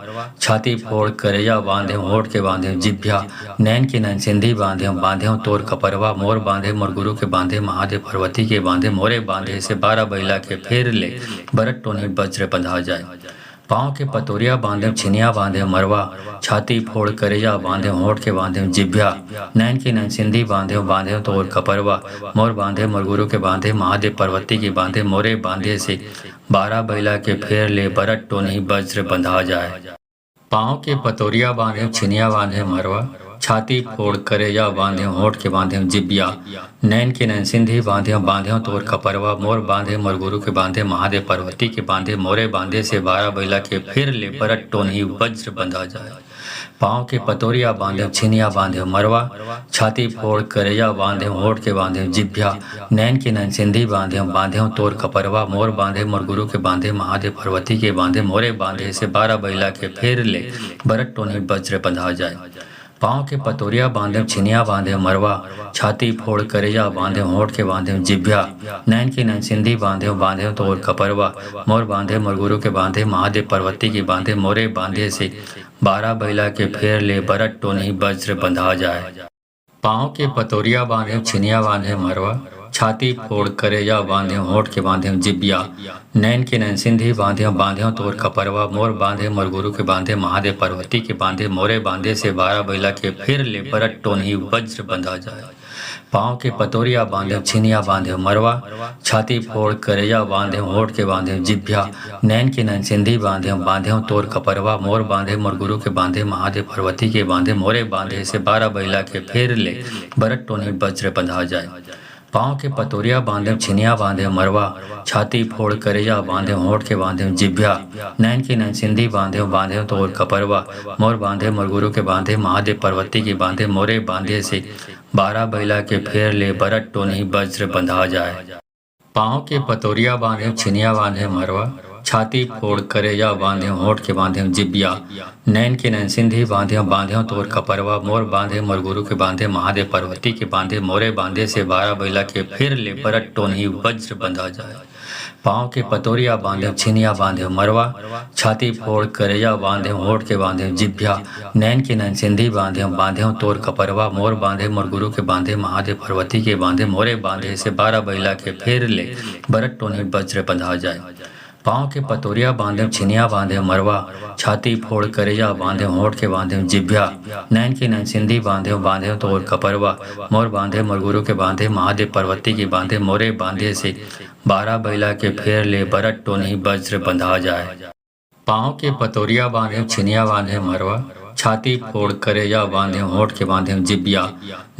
छाती फोड़ करेजा बांधे होठ के बांधे जिभ्या नैन के नैन सिंधी बांधे बांधे तोर खपरवा मोर बांधे मोर गुरु के बांधे महादेव पार्वती के बांधे मोरे बांधे से 12 बैला के फिर ले बरट टोनी वज्र बंधा जाए। पाँव के पतोरिया बांधे छिनिया बांधे मरवा छाती फोड़ करेजा बांधे होठ के बांधे जिभ्या नैन की नैन सिंधी बांधे बांधे तोर खपरवा मोर बांधे मोर गुरु के बांधे महादेव पार्वती के बांधे मोरे बांधे से 12 बैला के फेर ले बरट टोनी वज्र बंधा जाए। पाँव के पतोरिया बांधे छिनिया बांधे मरवा छाती फोड़ करेजा बांधे होठ के बांधे जिबिया नैन के नैन सिंधी बांधे बांधे तोर खपरवा मोर बांधे मोर गुरु के बांधे महादेव पार्वती के बांधे मोरे बांधे से 12 बैला के फिर ले बरट टोनी वज्र बंधा जाए। पाँव के पतोरिया बांधे छिनिया बांधे मरवा छाती फोड़ करेजा बांधे होठ के बांधे जिभ्या नैन की नैन सिंधी बांधे बांधे तोर खपरवा मोर बांधे मोर गुरु के बांधे महादेव पार्वती के बांधे मोरे बांधे से 12 बैला के फिर ले बरट टोनी वज्र बंधा जाए। पाँव के पतोरिया बांधे छिनिया बांधे मरवा छाती फोड़ करेजा बांधे होठ के बांधे जिभ्या नैन की नैन सिंधी बांधे बांधे तोर खपरवा मोर बांधे मोर गुरु के बांधे महादेव पार्वती के बांधे मोरे बांधे से 12 बैला के फेर ले बरट टोनी वज्र बंधा जाए। पाँव के पतोरिया बांधे छिनिया बांधे मरवा छाती फोड़ करेजा बांधे होठ के बांधे जिबिया नैन के नैन सिंधी बांधे बांधे तोर खपरवा मोर बांधे मोर गुरु के बांधे महादेव पार्वती के बांधे मोरे बांधे से 12 बैला के फिर ले बरट टोनी वज्र बंधा जाए। पाँव के पतोरिया बांधे छिनिया बांधे मरवा छाती फोड़ करेजा बांधे होठ के बांधे जिभ्या नैन की नैन सिंधी बांधे बांधे तोर खपरवा मोर बांधे मोर गुरु के बांधे महादेव पार्वती के बांधे मोरे बांधे से 12 बैला के फिर ले बरट टोनी वज्र बंधा जाए। पाँव के पतोरिया बांधे छिनिया बांधे मरवा छाती फोड़ करेजा बांधे होठ के बांधे जिभ्या नैन की नैन सिंधी बांधे बांधे तोर खपरवा मोर बांधे मोर गुरु के बांधे महादेव पार्वती के बांधे मोरे बांधे से 12 बैला के फेर ले बरट टोनी वज्र बंधा जाए। पाँव के पतोरिया बांधे छिनिया बांधे मरवा छाती फोड़ करेजा बांध्यो होठ के बांध्यो जिब्या, नैन के नैन सिंधी बांध्यो बांध्यो तोर कपरवा, मोर बांधे मोर गुरु के बांधे महादेव पर्वती के बांधे, मोरे बांधे से 12 बैला के फिर ले बरट टोनही वज्र बंधा जाए। पाँव के पतोरिया बांधे छिनिया बांधे मरवा, छाती फोड़ करेजा बांधे होठ के बांधे जिभ्या, नैन के नैन सिंधी बांधे बांधे तोर कपरवा, मोर बांधे मोर गुरु के बांधे महादेव पर्वती के बांधे, मोरे बांधे से 12 बैला के फेर ले बरट टोनी वज्र बंधा जाए। पाँव के पतोरिया बांधे छिनिया बांधे मरवा, छाती फोड़ करेजा बांधे होठ के बांधे जिभ्या, नैन के नैन सिंधी बांधे बांधे तोर कपरवा, मोर बांधे मोर गुरु के बांधे महादेव पर्वती के बांधे, मोरे बांधे से 12 बैला के फेर ले बरट टोनी वज्र बंधा जाए। पाँव के पतोरिया बांधे छिनिया बांधे मरवा, छाती फोड़ करेजा बांधे होठ के बांधे जिब्या,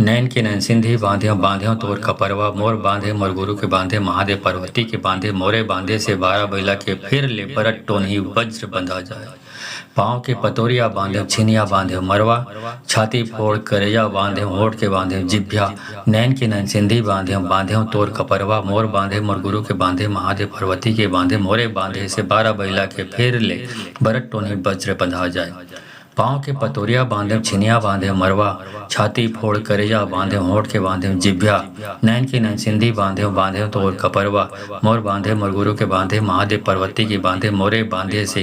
नैन के नैन सिंधी बांधे बांधे तोर कपरवा, मोर बांधे मोर गुरु के बांधे महादेव पर्वती के बांधे, मोरे बांधे से 12 बैला के फिर ले बरट टोनी वज्र बंधा जाए। पाँव के पतोरिया बांधे छिनिया बांधे मरवा, छाती फोड़ करेजा बांधे होठ के बांधे जिभ्या, नैन के नैन सिंधी बांधे बांधे तोर कपरवा, मोर बांधे मोर गुरु के बांधे महादेव पर्वती के बांधे, मोरे बांधे से 12 बैला के फिर ले बरट टोनी वज्र बंधा जाए। पाँव के पतोरिया बांधे छिनिया बांधे मरवा, छाती फोड़ करेजा बांधे होठ के बांधे जिभ्या, नैन के नैन सिंधी बांधे बांधे तोर कपरवा, मोर बांधे मोर गुरु के बांधे महादेव पर्वती के बांधे, मोरे बांधे से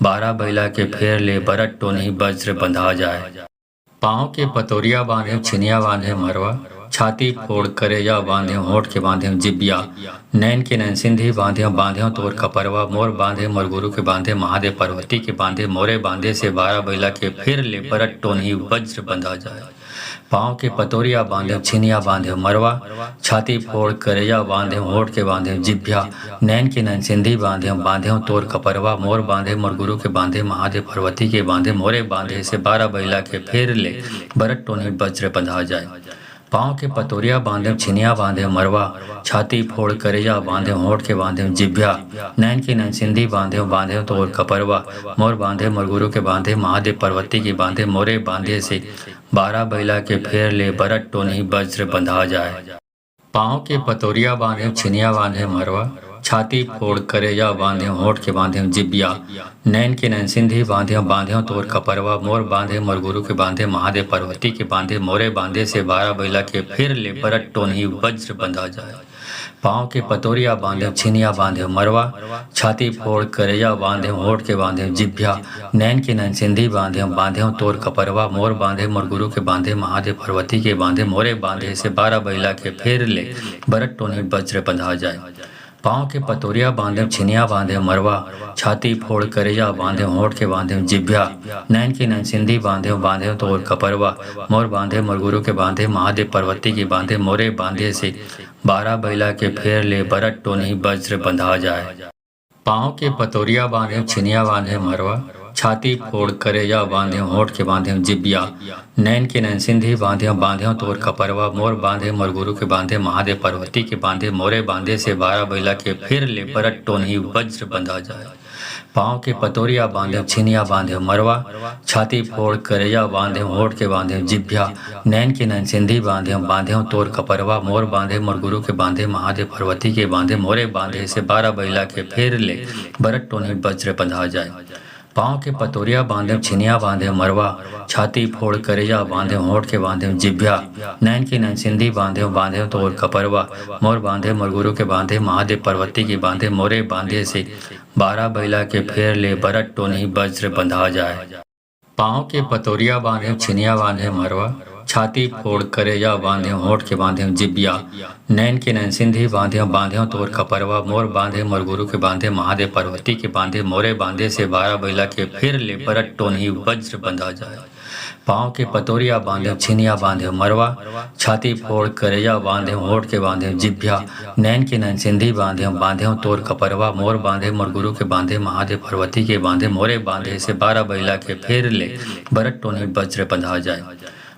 12 बैला के फेर ले बरट टोनी वज्र बंधा जाए। पाँव के पतोरिया बांधे छिनिया बांधे मरवा, छाती फोड़ करेजा बांधे होठ के बांधे जिब्या, नैन के नैन सिंधी बांधे बांधे तोर कपरवा, मोर बांधे मोर गुरु के बांधे महादेव पर्वती के बांधे, मोरे बांधे से 12 बैला के फिर ले बरट टोनी वज्र बंधा जाए। पाँव के पतोरिया बांधे छिनिया बांधे मरवा, छाती फोड़ करेजा बांधे होठ के बांधे जिभ्या, नैन के नैन सिंधी बांधे बांधे तोर कपरवा, मोर बांधे मोर गुरु के बांधे महादेव पर्वती के बांधे, मोरे बांधे से 12 बैला के फिर ले बरट टोनी वज्र बंधा जाए। पाँव के पतोरिया बांधे छिनिया बांधे मरवा, छाती फोड़ करेजा बांधे होठ के बांधे जिभ्या, नैन के नैन सिंधी बांधे बांधे तोर कपरवा, मोर बांधे मोर गुरु के बांधे महादेव पर्वती के बांधे, मोरे बांधे से 12 बैला के फेर ले बरट टोनी वज्र बंधा जाए। पाँव के पतोरिया बांधे छिनिया बांधे मरवा, छाती फोड़ करेजा बांधे होठ के बांधे जिब्या, नैन के नैन सिंधी बांधे बांधे तोर कपरवा, मोर बांधे मोर गुरु के बांधे महादेव पर्वती के बांधे, मोरे बांधे से 12 बैला के फिर ले बरट टोनी वज्र बंधा जाए। पाँव के पतोरिया बांधे छिनिया बांधे मरवा, छाती फोड़ करेजा बांधे होठ के बांधे जिभ्या, नैन के नैन सिंधी बांधे बांधे तोर कपरवा, मोर बांधे मोर गुरु के बांधे महादेव पर्वती के बांधे, मोरे बांधे से 12 बैला के फिर ले बरट टोनी वज्र बंधा जाए। पाँव के पतोरिया बांधे छिनिया बांधे मरवा, छाती फोड़ करेजा बांधे होठ के बांधे जिभ्या, नैन के नैन सिंधी बांधे बांधे तोर कपरवा, मोर बांधे मोर गुरु के बांधे महादेव पर्वती के बांधे, मोरे बांधे से 12 बैला के फेर ले बरट टोनी वज्र बंधा जाए। पाँव के पतोरिया बांधे छिनिया बांधे मरवा, छाती फोड़ करेजा बांधे होठ के बांधे जिब्या, नैन के नैन सिंधी बांधे बांधे तोर कपरवा, मोर बांधे मोर गुरु के बांधे महादेव पर्वती के बांधे, मोरे बांधे से 12 बैला के फिर ले बरट टोनी वज्र बंधा जाए। पाँव के पतोरिया बांधे छिनिया बांधे मरवा, छाती फोड़ करेजा बांधे होठ के बांधे जिभ्या, नैन के नैन सिंधी बांधे बांधे तोर कपरवा, मोर बांधे मोर गुरु के बांधे महादेव पर्वती के बांधे, मोरे बांधे से 12 बैला के फिर ले बरट टोनी वज्र बंधा जाए। पाँव के पतोरिया बांधे छिनिया बांधे मरवा, छाती फोड़ करेजा बांधे होठ के बांधे जिभ्या, नैन के नैन सिंधी बांधे बांधे तोर कपरवा, मोर बांधे मोर गुरु के बांधे महादेव पर्वती के बांधे, मोरे बांधे से 12 बैला के फेर ले बरट टोनी वज्र बंधा जाए। पाँव के पतोरिया बांधे छिनिया बांधे मरवा, छाती फोड़ करेजा बांधे होठ के बांधे जिब्या, नैन के नैन सिंधी बांधे बांधे तोर कपरवा, मोर बांधे मोर गुरु के बांधे महादेव पर्वती के बांधे, मोरे बांधे से 12 बैला के फिर ले बरट टोनी वज्र बंधा जाए। पाँव के पतोरिया बांधे छिनिया बांधे मरवा, छाती फोड़ करेजा बांधे होठ के बांधे जिभ्या, नैन के नैन सिंधी बांधे बांधे तोर कपरवा, मोर बांधे मोर गुरु के बांधे महादेव पर्वती के बांधे, मोरे बांधे से 12 बैला के फिर ले बरट टोनी वज्र बंधा जाए।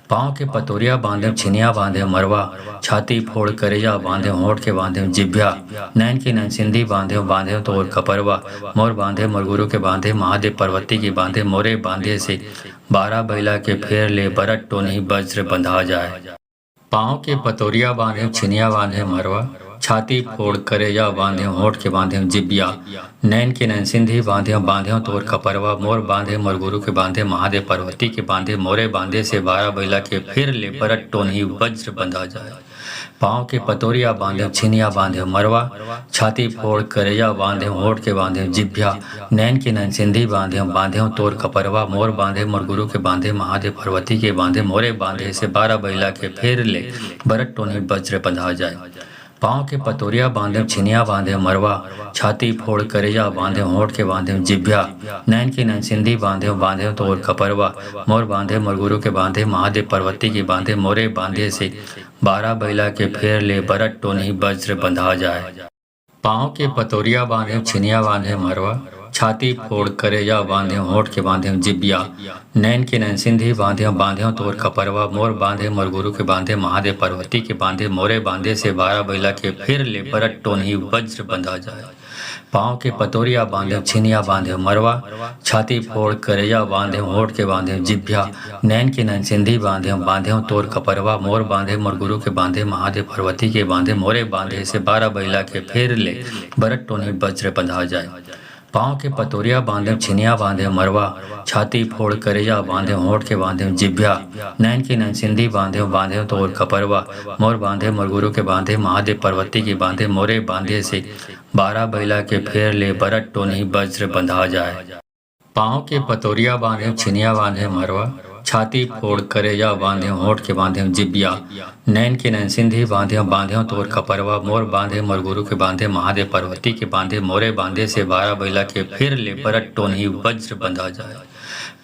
पाँव के पतोरिया बांधे छिनिया बांधे मरवा, छाती फोड़ करेजा बांधे होठ के बांधे जिभ्या, नैन के नैन सिंधी बांधे बांधे तोर कपरवा, मोर बांधे मोर गुरु के बांधे महादेव पर्वती के बांधे, मोरे बांधे से 12 बैला के फेर ले बरट टोनी वज्र बंधा जाए। पाँव के पतोरिया बांधे छिनिया बांधे मरवा, छाती फोड़ करेजा बांध्यो होठ के बांध्यो जिब्या, नैन के नैन सिंधी बांध्यो बांध्यो तोर कपरवा, मोर बांधे मोर गुरु के बांधे महादेव पर्वती के बांधे, मोरे बांधे से 12 बैला के फिर ले परट टोन्ही वज्र बंधा जाए। पाँव के पतोरिया बांधे छिनिया बांधे मरवा, छाती फोड़ करेजा बांधे होठ के बांधे जिभ्या, नैन के नैन सिंधी बांधे बांधे तोर कपरवा, मोर बांधे मोर गुरु के बांधे महादेव पर्वती के बांधे, मोरे बांधे से 12 बैला के फेर ले बरट टोनी वज्र बंधा जाए। पाँव के पतोरिया बांधे छिनिया बांधे मरवा, छाती फोड़ करेजा बांधे होठ के बांधे जिभ्या, नैन के नैन सिंधी बांधे बांधे तोर कपरवा, मोर बांधे मोर गुरु के बांधे महादेव पर्वती के बांधे, मोरे बांधे से 12 बैला के फेर ले बरट टोनी वज्र बंधा जाए। पाँव के पतोरिया बांधे छिनिया बांधे मरवा, छाती फोड़ करेजा बांधे होठ के बांधे जिब्या, नैन के नैन सिंधी बांधे बांधे तोर कपरवा, मोर बांधे मोर गुरु के बांधे महादेव पर्वती के बांधे, मोरे बांधे से 12 बैला के फिर ले बरट टोनी वज्र बंधा जाए। पाँव के पतोरिया बांधे छिनिया बांधे मरवा, छाती फोड़ करेजा बांधे होठ के बांधे जिभ्या, नैन के नैन सिंधी बांधे बांधे तोर कपरवा, मोर बांधे मोर गुरु के बांधे महादेव पर्वती के बांधे, मोरे बांधे से 12 बैला के फिर ले बरट टोनी वज्र बंधा जाए। पाँव के पतोरिया बांधे छिनिया बांधे मरवा, छाती फोड़ करेजा बांधे होठ के बांधे जिभ्या, नैन के नैन सिंधी बांधे बांधे तोर कपरवा, मोर बांधे मोर गुरु के बांधे महादेव पर्वती के बांधे, मोरे बांधे से 12 बैला के फेर ले बरट टोनी वज्र बंधा जाए। पाँव के पतोरिया बांधे छिनिया बांधे मरवा, छाती फोड़ करेजा बांधे होठ के बांधे जिब्या, नैन के नैन सिंधी बांधे बांधे तोर कपरवा, मोर बांधे मोर गुरु के बांधे महादेव पर्वती के बांधे, मोरे बांधे से 12 बैला के फिर ले बरट टोनी वज्र बंधा जाए।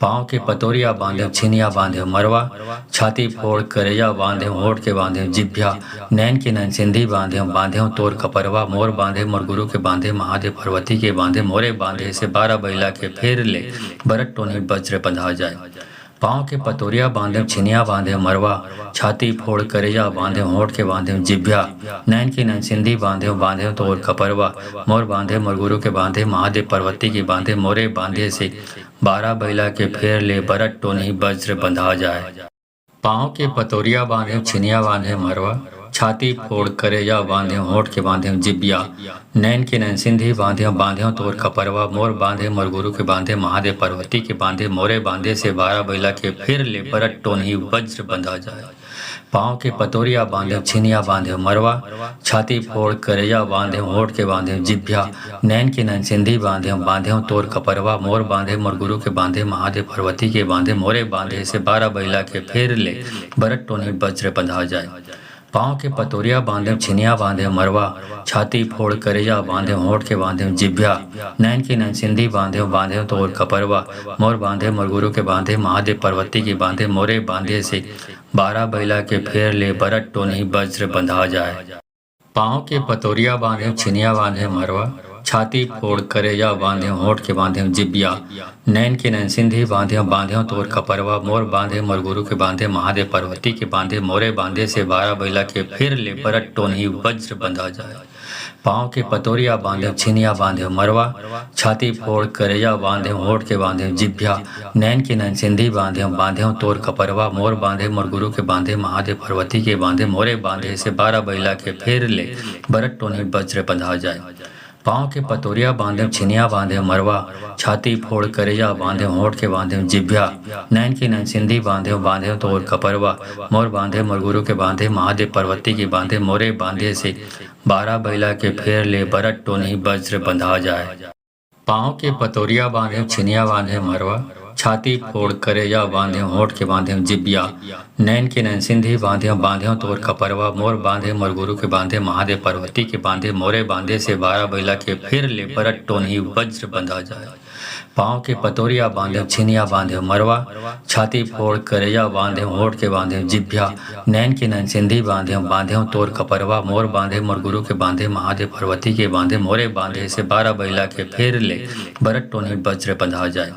पाँव के पतोरिया बांधे छिनिया बांधे मरवा, छाती फोड़ करेजा बांधे होठ के बांधे जिभ्या, नैन के नैन सिंधी बांधे बांधे तोर कपरवा, मोर बांधे मोर गुरु के बांधे महादेव पर्वती के बांधे, मोरे बांधे से 12 बैला के फिर ले बरट टोनी वज्र बंधा जाए। पाँव के पतोरिया बांधे छिनिया बांधे मरवा, छाती फोड़ करेजा बांधे होठ के बांधे जिभ्या, नैन के नैन सिंधी बांधे बांधे तोर कपरवा, मोर बांधे मोर गुरु के बांधे महादेव पर्वती के बांधे, मोरे बांधे से 12 बैला के फेर ले बरट टोनी वज्र बंधा जाए। पाँव के पतोरिया बांधे छिनिया बांधे मरवा, छाती फोड़ करेजा बांधे होठ के बांधे जिब्या, नैन के नैन सिंधी बांधे बांधे तोर कपरवा, मोर बांधे मोर गुरु के बांधे महादेव पर्वती के बांधे, मोरे बांधे से 12 बैला के फिर ले बरट टोनी वज्र बंधा जाए। पाँव के पतोरिया बांधे छिनिया बांधे मरवा, छाती फोड़ करेजा बांधे होठ के बांधे जिभ्या, नैन के नैन सिंधी बांधे बांधे तोर कपरवा, मोर बांधे मोर गुरु के बांधे महादेव पर्वती के बांधे, मोरे बांधे से 12 बैला के फिर ले बरट टोनी वज्र बंधा जाए। पाँव के पतोरिया बांधे छिनिया बांधे मरवा, छाती फोड़ करेजा बांधे होठ के बांधे जिभ्या, नैन के नैन सिंधी बांधे बांधे तोर कपरवा, मोर बांधे मोर गुरु के बांधे महादेव पर्वती के बांधे, मोरे बांधे से 12 बैला के फेर ले बरट टोनी वज्र बंधा जाए। पाँव के पतोरिया बांधे छिनिया बांधे मरवा, छाती फोड़ करेजा बांधे होठ के बांधे जिब्या, नैन के नैन सिंधी बांधे बांधे तोर कपरवा, मोर बांधे मोर गुरु के बांधे महादेव पर्वती के बांधे, मोरे बांधे से 12 बैला के फिर ले बरट टोनी वज्र बंधा जाए। पाँव के पतोरिया बांधे छिनिया बांधे मरवा, छाती फोड़ करेजा बांधे होठ के बांधे जिभ्या, नैन के नैन सिंधी बांधे बांधे तोर कपरवा, मोर बांधे मोर गुरु के बांधे महादेव पर्वती के बांधे, मोरे बांधे से 12 बैला के फिर ले बरट टोनी वज्र बंधा जाए। पाँव के पतोरिया बांधे छिनिया बांधे मरवा, छाती फोड़ करेजा बांधे होठ के बांधे जिभ्या, नैन के नैन सिंधी बांधे बांधे तोर कपरवा, मोर बांधे मोर गुरु के बांधे महादेव पर्वती के बांधे, मोरे बांधे से 12 बैला के फेर ले बरट टोनी वज्र बंधा जाए। पाँव के पतोरिया बांधे छिनिया बांधे मरवा, छाती फोड़ करेजा बांधे होठ के बांधे जिब्या, नैन के नैन सिंधी बांधे बांधे तोर कपरवा, मोर बांधे मोर गुरु के बांधे महादेव पर्वती के बांधे, मोरे बांधे से 12 बैला के फिर ले बरट टोनी वज्र बंधा जाए। पाँव के पतोरिया बांधे छिनिया बांधे मरवा, छाती फोड़ करेजा बांधे होठ के बांधे जिभ्या, नैन के नैन सिंधी बांधे बांधे तोर कपरवा, मोर बांधे मोर गुरु के बांधे महादेव पर्वती के बांधे, मोरे बांधे से 12 बैला के फिर ले बरट टोनी वज्र बंधा जाए।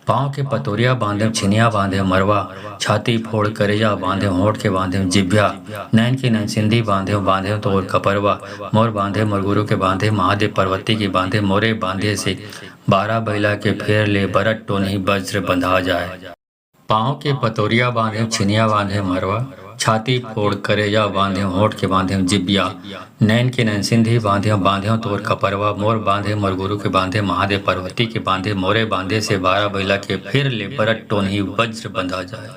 पाँव के पतोरिया बांधे छिनिया बांधे मरवा, छाती फोड़ करेजा बांधे होठ के बांधे जिभ्या, नैन के नैन सिंधी बांधे बांधे तोर कपरवा, मोर बांधे मोर गुरु के बांधे महादेव पर्वती के बांधे, मोरे बांधे से 12 बैला के फेर ले बरट टोनी वज्र बंधा जाए। पाँव के पतोरिया बांधे छिनिया बांधे मरवा, छाती फोड़ करेजा बांध्यो होठ के बांध्यो जिब्या, नैन के नैन सिंधी बांध्यो बांध्यो तोर कपरवा, मोर बांधे मोर गुरु के बांधे महादेव पार्वती के बांधे, मोरे बांधे से 12 बैला के फिर ले बरट टोनही वज्र बंधा जाए।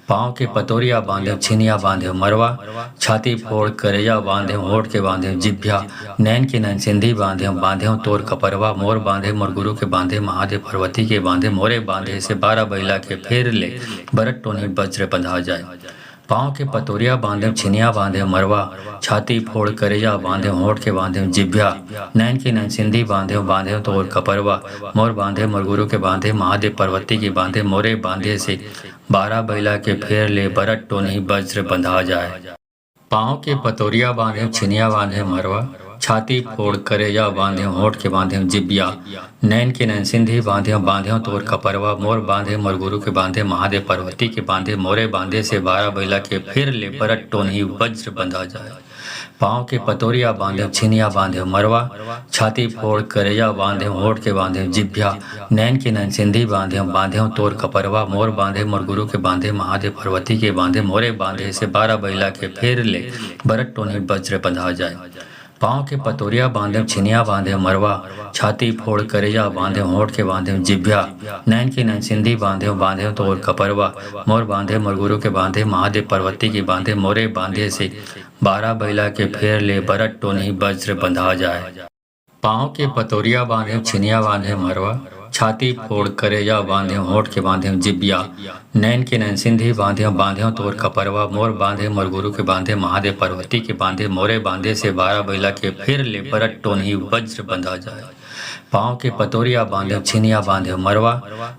पाँव के पतोरिया बांधे छिनिया बांधे मरवा, छाती फोड़ करेजा बांधे होठ के बांधे जिभ्या, नैन के नैन सिंधी बांधे बांधे तोर कपरवा, मोर बांधे मोर गुरु के बांधे महादेव पार्वती के बांधे, मोरे बांधे से 12 बैला के फेर ले बरट टोनी वज्र बंधा जाए। पाँव के पतोरिया बांधे छिनिया बांधे मरवा, छाती फोड़ करेजा बांधे होठ के बांधे जिभ्या, नैन के नैन सिंधी बांधे बांधे तोर कपरवा, मोर बांधे मोर गुरु के बांधे महादेव पार्वती के बांधे, मोरे बांधे से 12 बैला के फेर ले बरट टोनी वज्र बंधा जाए। पाँव के पतोरिया बांधे छिनिया बांधे मरवा, छाती फोड़ करेजा बांधे होठ के बांधे जिब्या, नैन के नैन सिंधी बांधे बांधे तोर कपरवा, मोर बांधे मोर गुरु के बांधे महादेव पार्वती के बांधे, मोरे बांधे से 12 बैला के फिर ले बरट टोनी वज्र बंधा जाए। पाँव के पतोरिया बांधे छिनिया बांधे मरवा, छाती फोड़ करेजा बांधे होठ के बांधे जिभ्या, नैन के नैन सिंधी बांधे बांधे तोर कपरवा, मोर बांधे मोर गुरु के बांधे महादेव पार्वती के बांधे, मोरे बांधे से 12 बैला के फिर ले बरट टोनी वज्र बंधा जाए। पाँव के पतोरिया बांधे छिनिया बांधे मरवा, छाती फोड़ करेजा बांधे होठ के बांधे जिभ्या, नैन के नैन सिंधी बांधे बांधे तोर कपरवा, मोर बांधे मोर गुरु के बांधे महादेव पार्वती के बांधे, मोरे बांधे से 12 बैला के फेर ले बरट टोनी वज्र बंधा जाए। पाँव के पतोरिया बांधे छिनिया बांधे मरवा, छाती फोड़ करेजा बांधे होठ के बांधे जिब्या, नैन के नैन सिंधी बांधे बांधे तोर कपरवा, मोर बांधे मोर गुरु के बांधे महादेव पार्वती के बांधे, मोरे बांधे से 12 बैला के फिर ले बरट टोनी वज्र बंधा जाए। पाँव के पतोरिया बांधे छिनिया बांधे मरवा,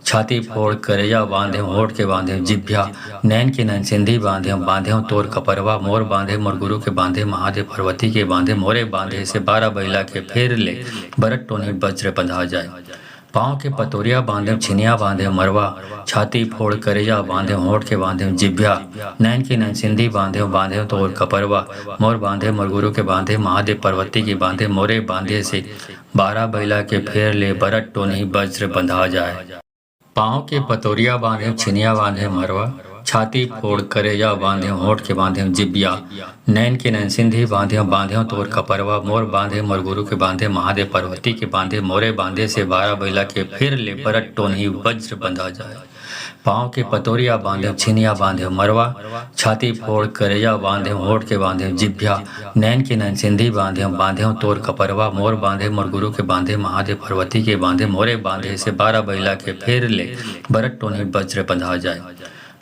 छाती फोड़ करेजा बांधे होठ के बांधे जिभ्या, नैन के नैन सिंधी बांधे बांधे तोर कपरवा, मोर बांधे मोर गुरु के बांधे महादेव पार्वती के बांधे, मोरे बांधे से 12 बैला के फिर ले बरट टोनी वज्र बंधा जाए। पाँव के पतोरिया बांधे छिनिया बांधे मरवा, छाती फोड़ करेजा बांधे होठ के बांधे जिभ्या, नैन के नैन सिंधी बांधे बांधे तोर कपरवा, मोर बांधे मोर गुरु के बांधे महादेव पार्वती के बांधे, मोरे बांधे से 12 बैला के फेर ले बरट टोनी वज्र बंधा जाए। पाँव के पतोरिया बांधे छिनिया बांधे मरवा, छाती फोड़ करेजा बांधे होठ के बांधे जिब्या, नैन के नैन सिंधी बांधे बांधे तोर कपरवा, मोर बांधे मोर गुरु के बांधे महादेव पार्वती के बांधे, मोरे बांधे से 12 बैला के फिर ले बरट टोनी वज्र बंधा जाए। पाँव के पतोरिया बांधे छिनिया बांधे मरवा, छाती फोड़ करेजा बांधे होठ के बांधे जिभ्या, नैन के नैन सिंधी बांधे बांधे तोर कपरवा, मोर बांधे मोर गुरु के बांधे महादेव पार्वती के बांधे, मोरे बांधे से 12 बैला के फिर ले बरट टोनी वज्र बंधा जाए।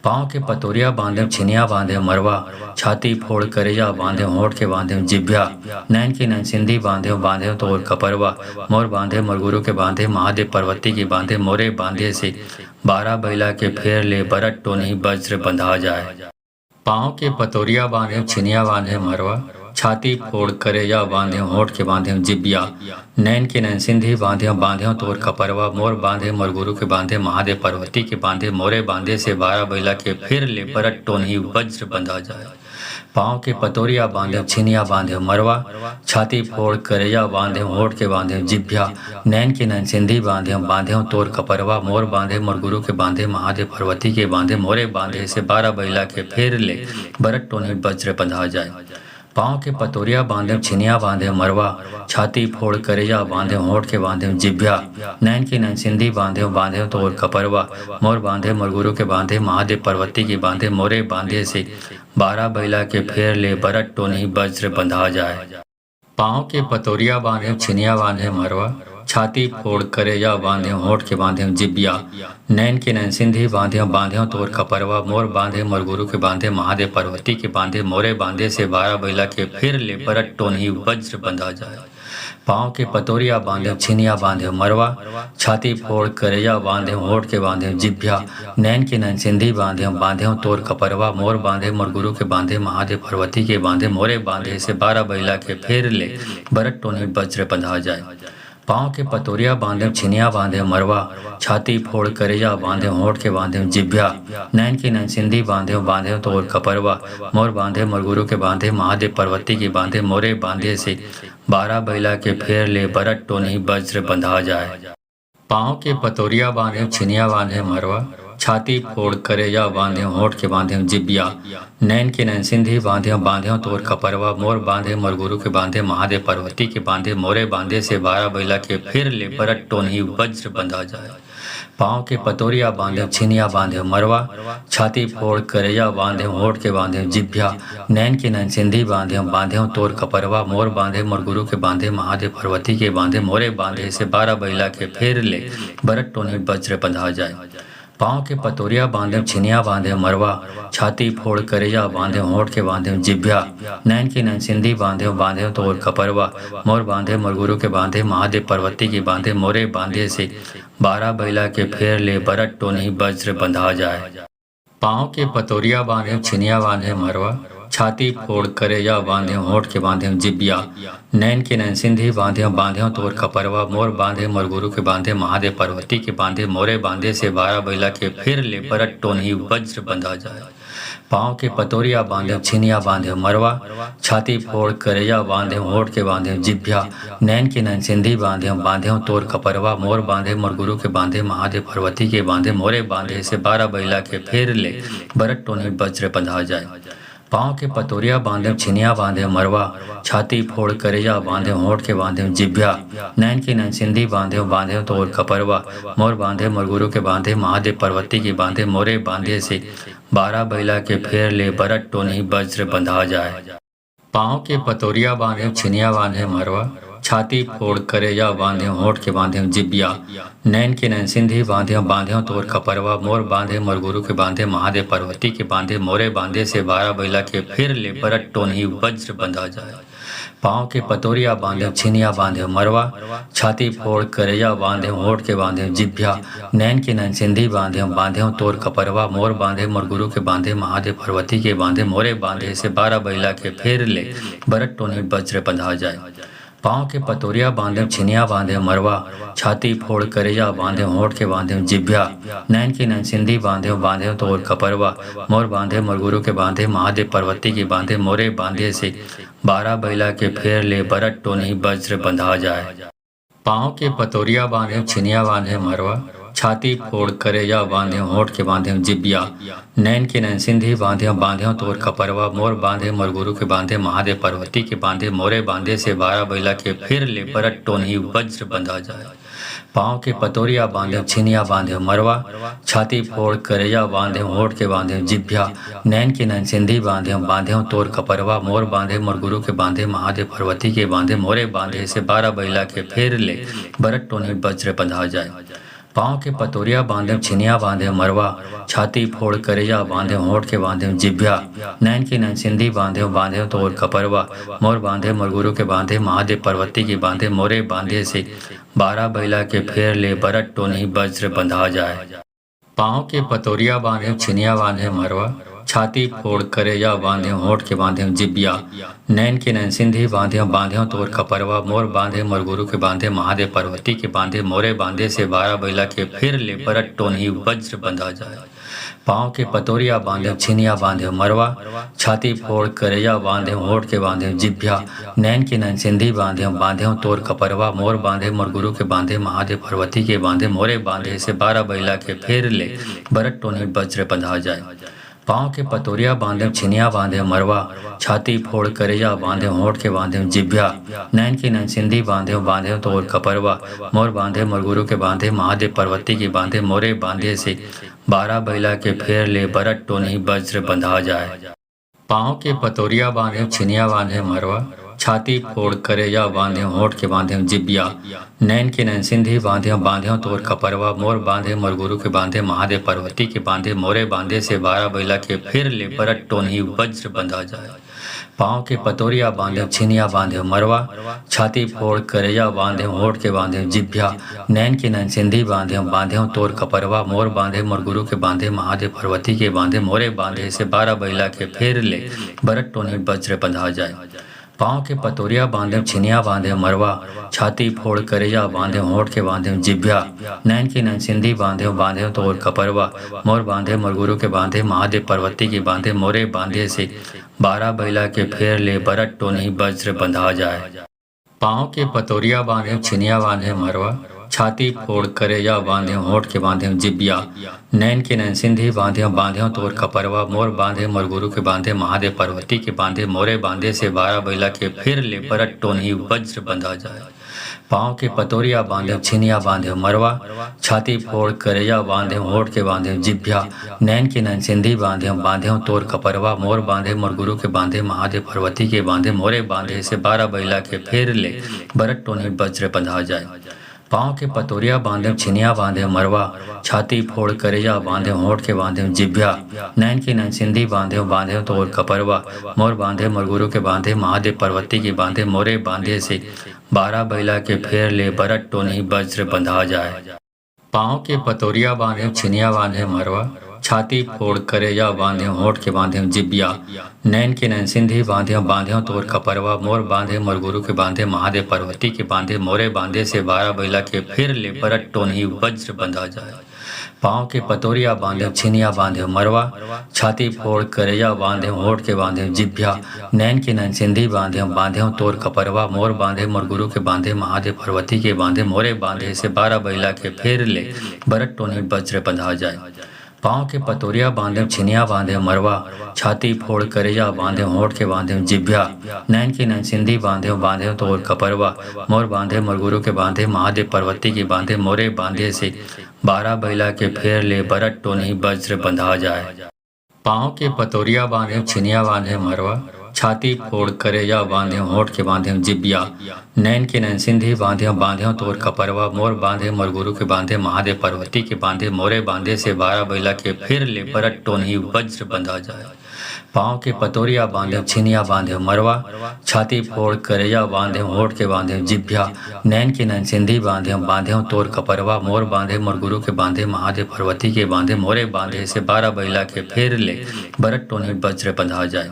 पाँव के पतोरिया बांधे छिनिया बांधे मरवा, छाती फोड़ करेजा बांधे होठ के बांधे जिभ्या, नैन के नैन सिंधी बांधे बांधे तोर कपरवा, मोर बांधे मोर गुरु के बांधे महादेव पार्वती के बांधे, मोरे बांधे से 12 बैला के फेर ले बरट टोनी वज्र बंधा जाए। पाँव के पतोरिया बांधे छिनिया बांधे मरवा, छाती फोड़ करेजा बांधे होठ के बांधे जिब्या, नैन के नैन सिंधी बांधे बांधे तोर कपरवा, मोर बांधे मोर गुरु के बांधे महादेव पार्वती के बांधे, मोरे बांधे से 12 बैला के फिर ले बरट टोनी वज्र बंधा जाए। पाँव के पतोरिया बांधे छिनिया बांधे मरवा, छाती फोड़ करेजा बांधे होठ के बांधे जिभ्या, नैन के नैन सिंधी बांधे बांधे तोर कपरवा, मोर बांधे मोर गुरु के बांधे महादेव पार्वती के बांधे, मोरे बांधे से 12 बैला के फिर ले बरट टोनी वज्र बंधा जाए। पाँव के पतोरिया बांधे छिनिया बांधे मरवा, छाती फोड़ करेजा बांधे होठ के बांधे जिभ्या, नैन के नैन सिंधी बांधे बांधे तोर कपरवा, मोर बांधे मोर गुरु के बांधे महादेव पार्वती के बांधे, मोरे बांधे से 12 बैला के फेर ले बरट टोनी वज्र बंधा जाए। पाँव के पतोरिया बांधे छिनिया बांधे मरवा, छाती फोड़ करेजा बांधे होठ के बांधे जिब्या, नैन के नैन सिंधी बांधे बांधे तोर कपरवा, मोर बांधे मोर गुरु के बांधे महादेव पार्वती के बांधे, मोरे बांधे से 12 बैला के फिर ले बरट टोनी वज्र बंधा जाए। पाँव के पतोरिया बांधे छिनिया बांधे मरवा, छाती फोड़ करेजा बांधे होठ के बांधे जिभ्या, नैन के नैन सिंधी बांधे बांधे तोर कपरवा, मोर बांधे मोर गुरु के बांधे महादेव पार्वती के बांधे, मोरे बांधे से 12 बैला के फिर ले बरट टोनी वज्र बंधा जाए। पाँव के पतोरिया बांधे छिनिया बांधे मरवा, छाती फोड़ करेजा बांधे होठ के बांधे जिभ्या, नैन के नैन सिंधी बांधे बांधे तोर कपरवा, मोर बांधे मोर गुरु के बांधे महादेव पार्वती के बांधे, मोरे बांधे से 12 बैला के फेर ले बरट टोनी वज्र बंधा जाए। पाँव के पतोरिया बांधे छिनिया बांधे मरवा, छाती फोड़ करेजा बांधे होठ के बांधे जिबिया, नैन के नैन सिंधी बांधे बांधे तोर खपरवा, मोर बांधे मरगुरु के बांधे महादेव पार्वती के बांधे, मोरे बांधे से 12 बैला के फिर ले बरट टोनही वज्र बंधा जाए। पाँव के पतोरिया बांधे छिनिया बांधे मरवा, छाती फोड़ करेजा बांधे होठ के बांधे जिभ्या, नैन के नैन सिंधी बांधे बांधे तोर खपरवा, मोर बांधे मरगुरु के बांधे महादेव पार्वती के बांधे, मोरे बांधे से 12 बैला के फेर ले बरट टोनी वज्र बंधा जाए। पाँव के पतोरिया बांधे छिनिया बांधे मरवा, छाती फोड़ करेजा बांधे होठ के बांधे जिभ्या, नैन की नैन सिंधी बांधे बांधे तोर खपरवा, मोर बांधे मरगुरु के बांधे महादेव पार्वती के बांधे, मोरे बांधे से 12 बैला के फेर ले बरट टोनी वज्र बंधा जाए। पाँव के पतोरिया बांधे छिनिया बांधे मरवा, छाती फोड़ करेजा बांधे होठ के बांधे जिबिया, नैन के नैन सिंधी बांधे बांधे तोर खपरवा, मोर बांधे मरगुरु के बांधे महादेव पार्वती के बांधे, मोरे बांधे से 12 बैला के फिर ले बरट टोनी वज्र बंधा जाए। पाँव के पतोरिया बांधे छिनिया बांधे मरवा, छाती फोड़ करेजा बांधे होठ के बांधे जिभ्या, नैन के नैन सिंधी बांधे बांधे तोर खपरवा, मोर बांधे मरगुरु के बांधे महादेव पार्वती के बांधे, मोरे बांधे से 12 बैला के फिर ले बरट टोनी वज्र बंधा जाए। पाँव के पतोरिया बांधे छिनिया बांधे मरवा, छाती फोड़ करेजा बांधे होठ के बांधे जिभ्या, नैन की नैन सिंधी बांधे बांधे तोर खपरवा, मोर बांधे मरगुरु के बांधे महादेव पार्वती के बांधे, मोरे बांधे से 12 बैला के फेर ले बरट टोनी वज्र बंधा जाए। पाँव के पतोरिया बांधे छिनिया बांधे मरवा, छाती फोड़ करेजा बांधे होठ के बांधे जिबिया, नैन के नैन सिंधी बांधे बांधे तोर खपरवा, मोर बांधे मरगुरु के बांधे महादेव पार्वती के बांधे, मोरे बांधे से 12 बैला के फिर ले बरट टोनी वज्र बंधा जाए। पाँव के पतोरिया बांधे छिनिया बांधे मरवा, छाती फोड़ करेजा बांधे होठ के बांधे जिभ्या, नैन के नैन सिंधी बांधे बांधे तोर खपरवा, मोर बांधे मरगुरु के बांधे महादेव पार्वती के बांधे, मोरे बांधे से 12 बैला के फिर ले बरट टोनी वज्र बंधा जाए। पाँव के पतोरिया बांधे छिनिया बांधे मरवा, छाती फोड़ करेजा बांधे होठ के बांधे जिभ्या, नैन की नैन सिंधी बांधे बांधे तोर खपरवा, मोर बांधे मरगुरु के बांधे महादेव पार्वती के बांधे, मोरे बांधे से 12 बैला के फेर ले बरट टोनी वज्र बंधा जाए। पाँव के पतोरिया बांधे छिनिया बांधे मरवा, छाती फोड़ करेजा बांधे होठ के बांधे जिबिया, नैन के नैन सिंधी बांधे बांधे तोर खपरवा, मोर बांधे मरगुरु के बांधे महादेव पार्वती के बांधे, मोरे बांधे से 12 बैला के फिर ले बरट टोनी वज्र बंधा जाए। पाँव के पतोरिया बांधे छिनिया बांधे मरवा, छाती फोड़ करेजा बांधे होठ के बांधे जिभ्या, नैन के नैन सिंधी बांधे बांधे तोर खपरवा, मोर बांधे मरगुरु के बांधे महादेव पार्वती के बांधे, मोरे बांधे से 12 बैला के फिर ले बरट टोनी वज्र बंधा जाए। पाँव के पतोरिया बांधे छिनिया बांधे मरवा, छाती फोड़ करेजा बांधे होठ के बांधे जिभ्या, नैन की नैन सिंधी बांधे बांधे तोर खपरवा, मोर बांधे मरगुरु के बांधे महादेव पार्वती के बांधे, मोरे बांधे से 12 बैला के फेर ले बरट टोनी वज्र बंधा जाए। पाँव के पतोरिया बांधे छिनिया बांधे मरवा, छाती फोड़ करेजा बांधे होठ के बांधे जिबिया, नैन के नैन सिंधी बांधे बांधे तोर खपरवा, मोर बांधे मरगुरु के बांधे महादेव पार्वती के बांधे, मोरे बांधे से 12 बैला के फिर ले बरट टोनी वज्र बंधा जाए। पाँव के पतोरिया बांधे छिनिया बांधे मरवा, छाती फोड़ करेजा बांधे होठ के बांधे जिभ्या, नैन के नैन सिंधी बांधे बांधे तोर खपरवा, मोर बांधे मरगुरु के बांधे महादेव पार्वती के बांधे, मोरे बांधे से 12 बैला के फिर ले बरट टोनी वज्र बंधा जाए। पाँव के पतोरिया बांधे छिनिया बांधे मरवा, छाती फोड़ करेजा बांधे होठ के बांधे जिभ्या, नैन की नैन सिंधी बांधे बांधे तोर खपरवा, मोर बांधे मरगुरु के बांधे महादेव पार्वती के बांधे, मोरे बांधे से 12 बैला के फेर ले बरट टोनी वज्र बंधा जाए। पाँव के पतोरिया बांधे छिनिया बांधे मरवा, छाती फोड़ करेजा बांधे होठ के बांधे जिबिया, नैन के नैन सिंधी बांधे बांधे तोर खपरवा, मोर बांधे मरगुरु के बांधे महादेव पार्वती के बांधे, मोरे बांधे से 12 बैला के फिर ले बरट टोनी वज्र बंधा जाए। पाँव के पतोरिया बांधे छिनिया बांधे मरवा, छाती फोड़ करेजा बांधे होठ के बांधे जिभ्या, नैन के नैन सिंधी बांधे बांधे तोर खपरवा, मोर बांधे मरगुरु के बांधे महादेव पार्वती के बांधे, मोरे बांधे से 12 बैला के फिर ले बरट टोनी वज्र बंधा जाए। पाँव के पतोरिया बांधे छिनिया बांधे मरवा, छाती फोड़ करेजा बांधे होठ के बांधे जिभ्या, नैन की नैन सिंधी बांधे बांधे तोर खपरवा, मोर बांधे मरगुरु के बांधे महादेव पार्वती के बांधे, मोरे बांधे से 12 बैला के फेर ले बरट टोनी वज्र बंधा जाए। पाँव के पतोरिया बांधे छिनिया बांधे मरवा, छाती फोड़ करेजा बांधे होठ के बांधे जिबिया, नैन के नैन सिंधी बांधे बांधे तोर कपरवा, मोर बांधे मरगुरु के बांधे महादेव पार्वती के बांधे, मोरे बांधे से 12 बैला के फिर ले बरट टोनही वज्र बंधा जाए। पाँव के पतोरिया बांधे छिनिया बांधे मरवा, छाती फोड़ करेजा बांधे होठ के बांधे जिभ्या, नैन के नैन सिंधी बांधे बांधे तोर कपरवा, मोर बांधे मरगुरु के बांधे महादेव पार्वती के बांधे, मोरे बांधे से 12 बैला के फेर ले बरट टोनी वज्र बंधा जाए। पाँव के पतोरिया बांधे छिनिया बांधे मरवा, छाती फोड़ करेजा बांधे होठ के बांधे जिभ्या, नैन के नैन सिंधी बांधे बांधे तोर कपरवा, मोर बांधे मरगुरु के बांधे महादेव पार्वती के बांधे, मोरे बांधे से 12 बैला के फेर ले बरट टोनी वज्र बंधा जाए। पाँव के पतोरिया बांधे छिनिया बांधे मरवा, छाती फोड़ करेजा बांधे होठ के बांधे जिबिया, नैन के नैन सिंधी बांधे बांधे तोर कपरवा, मोर बांधे मरगुरु के बांधे महादेव पार्वती के बांधे, मोरे बांधे से 12 बैला के फिर ले बरट टोनी वज्र बंधा जाए। पाँव के पतोरिया बांधे छिनिया बांधे मरवा, छाती फोड़ करेजा बांधे होठ के बांधे जिभ्या, नैन के नैन सिंधी बांधे बांधे तोर कपरवा, मोर बांधे मरगुरु के बांधे महादेव पार्वती के बांधे, मोरे बांधे से 12 बैला के फिर ले बरट टोनी वज्र बंधा जाए। पाँव के पतोरिया बांधे छिनिया बांधे मरवा, छाती फोड़ करेजा बांधे होठ के बांधे जिभ्या, नैन के नैन सिंधी बांधे बांधे तोर कपरवा, मोर बांधे मरगुरु के बांधे महादेव पार्वती के बांधे, मोरे बांधे से 12 बैला के फेर ले बरट टोनी वज्र बंधा जाए। पाँव के पतोरिया बांधे छिनिया बांधे मरवा, छाती फोड़ करेजा बांधे होठ के बांधे जिबिया, नैन के नैन सिंधी बांधे बांधे तोर कपरवा, मोर बांधे मरगुरु के बांधे महादेव पार्वती के बांधे, मोरे बांधे से 12 बैला के फिर ले बरट टोनी वज्र बंधा जाए। पाँव के पतोरिया बांधे छिनिया बांधे मरवा, छाती फोड़ करेजा बांधे होठ के बांधे जिभ्या, नैन के नैन सिंधी बांधे बांधे तोर कपरवा, मोर बांधे मरगुरु के बांधे महादेव पार्वती के बांधे, मोरे बांधे से 12 बैला के फिर ले बरट टोनी वज्र बंधा जाए।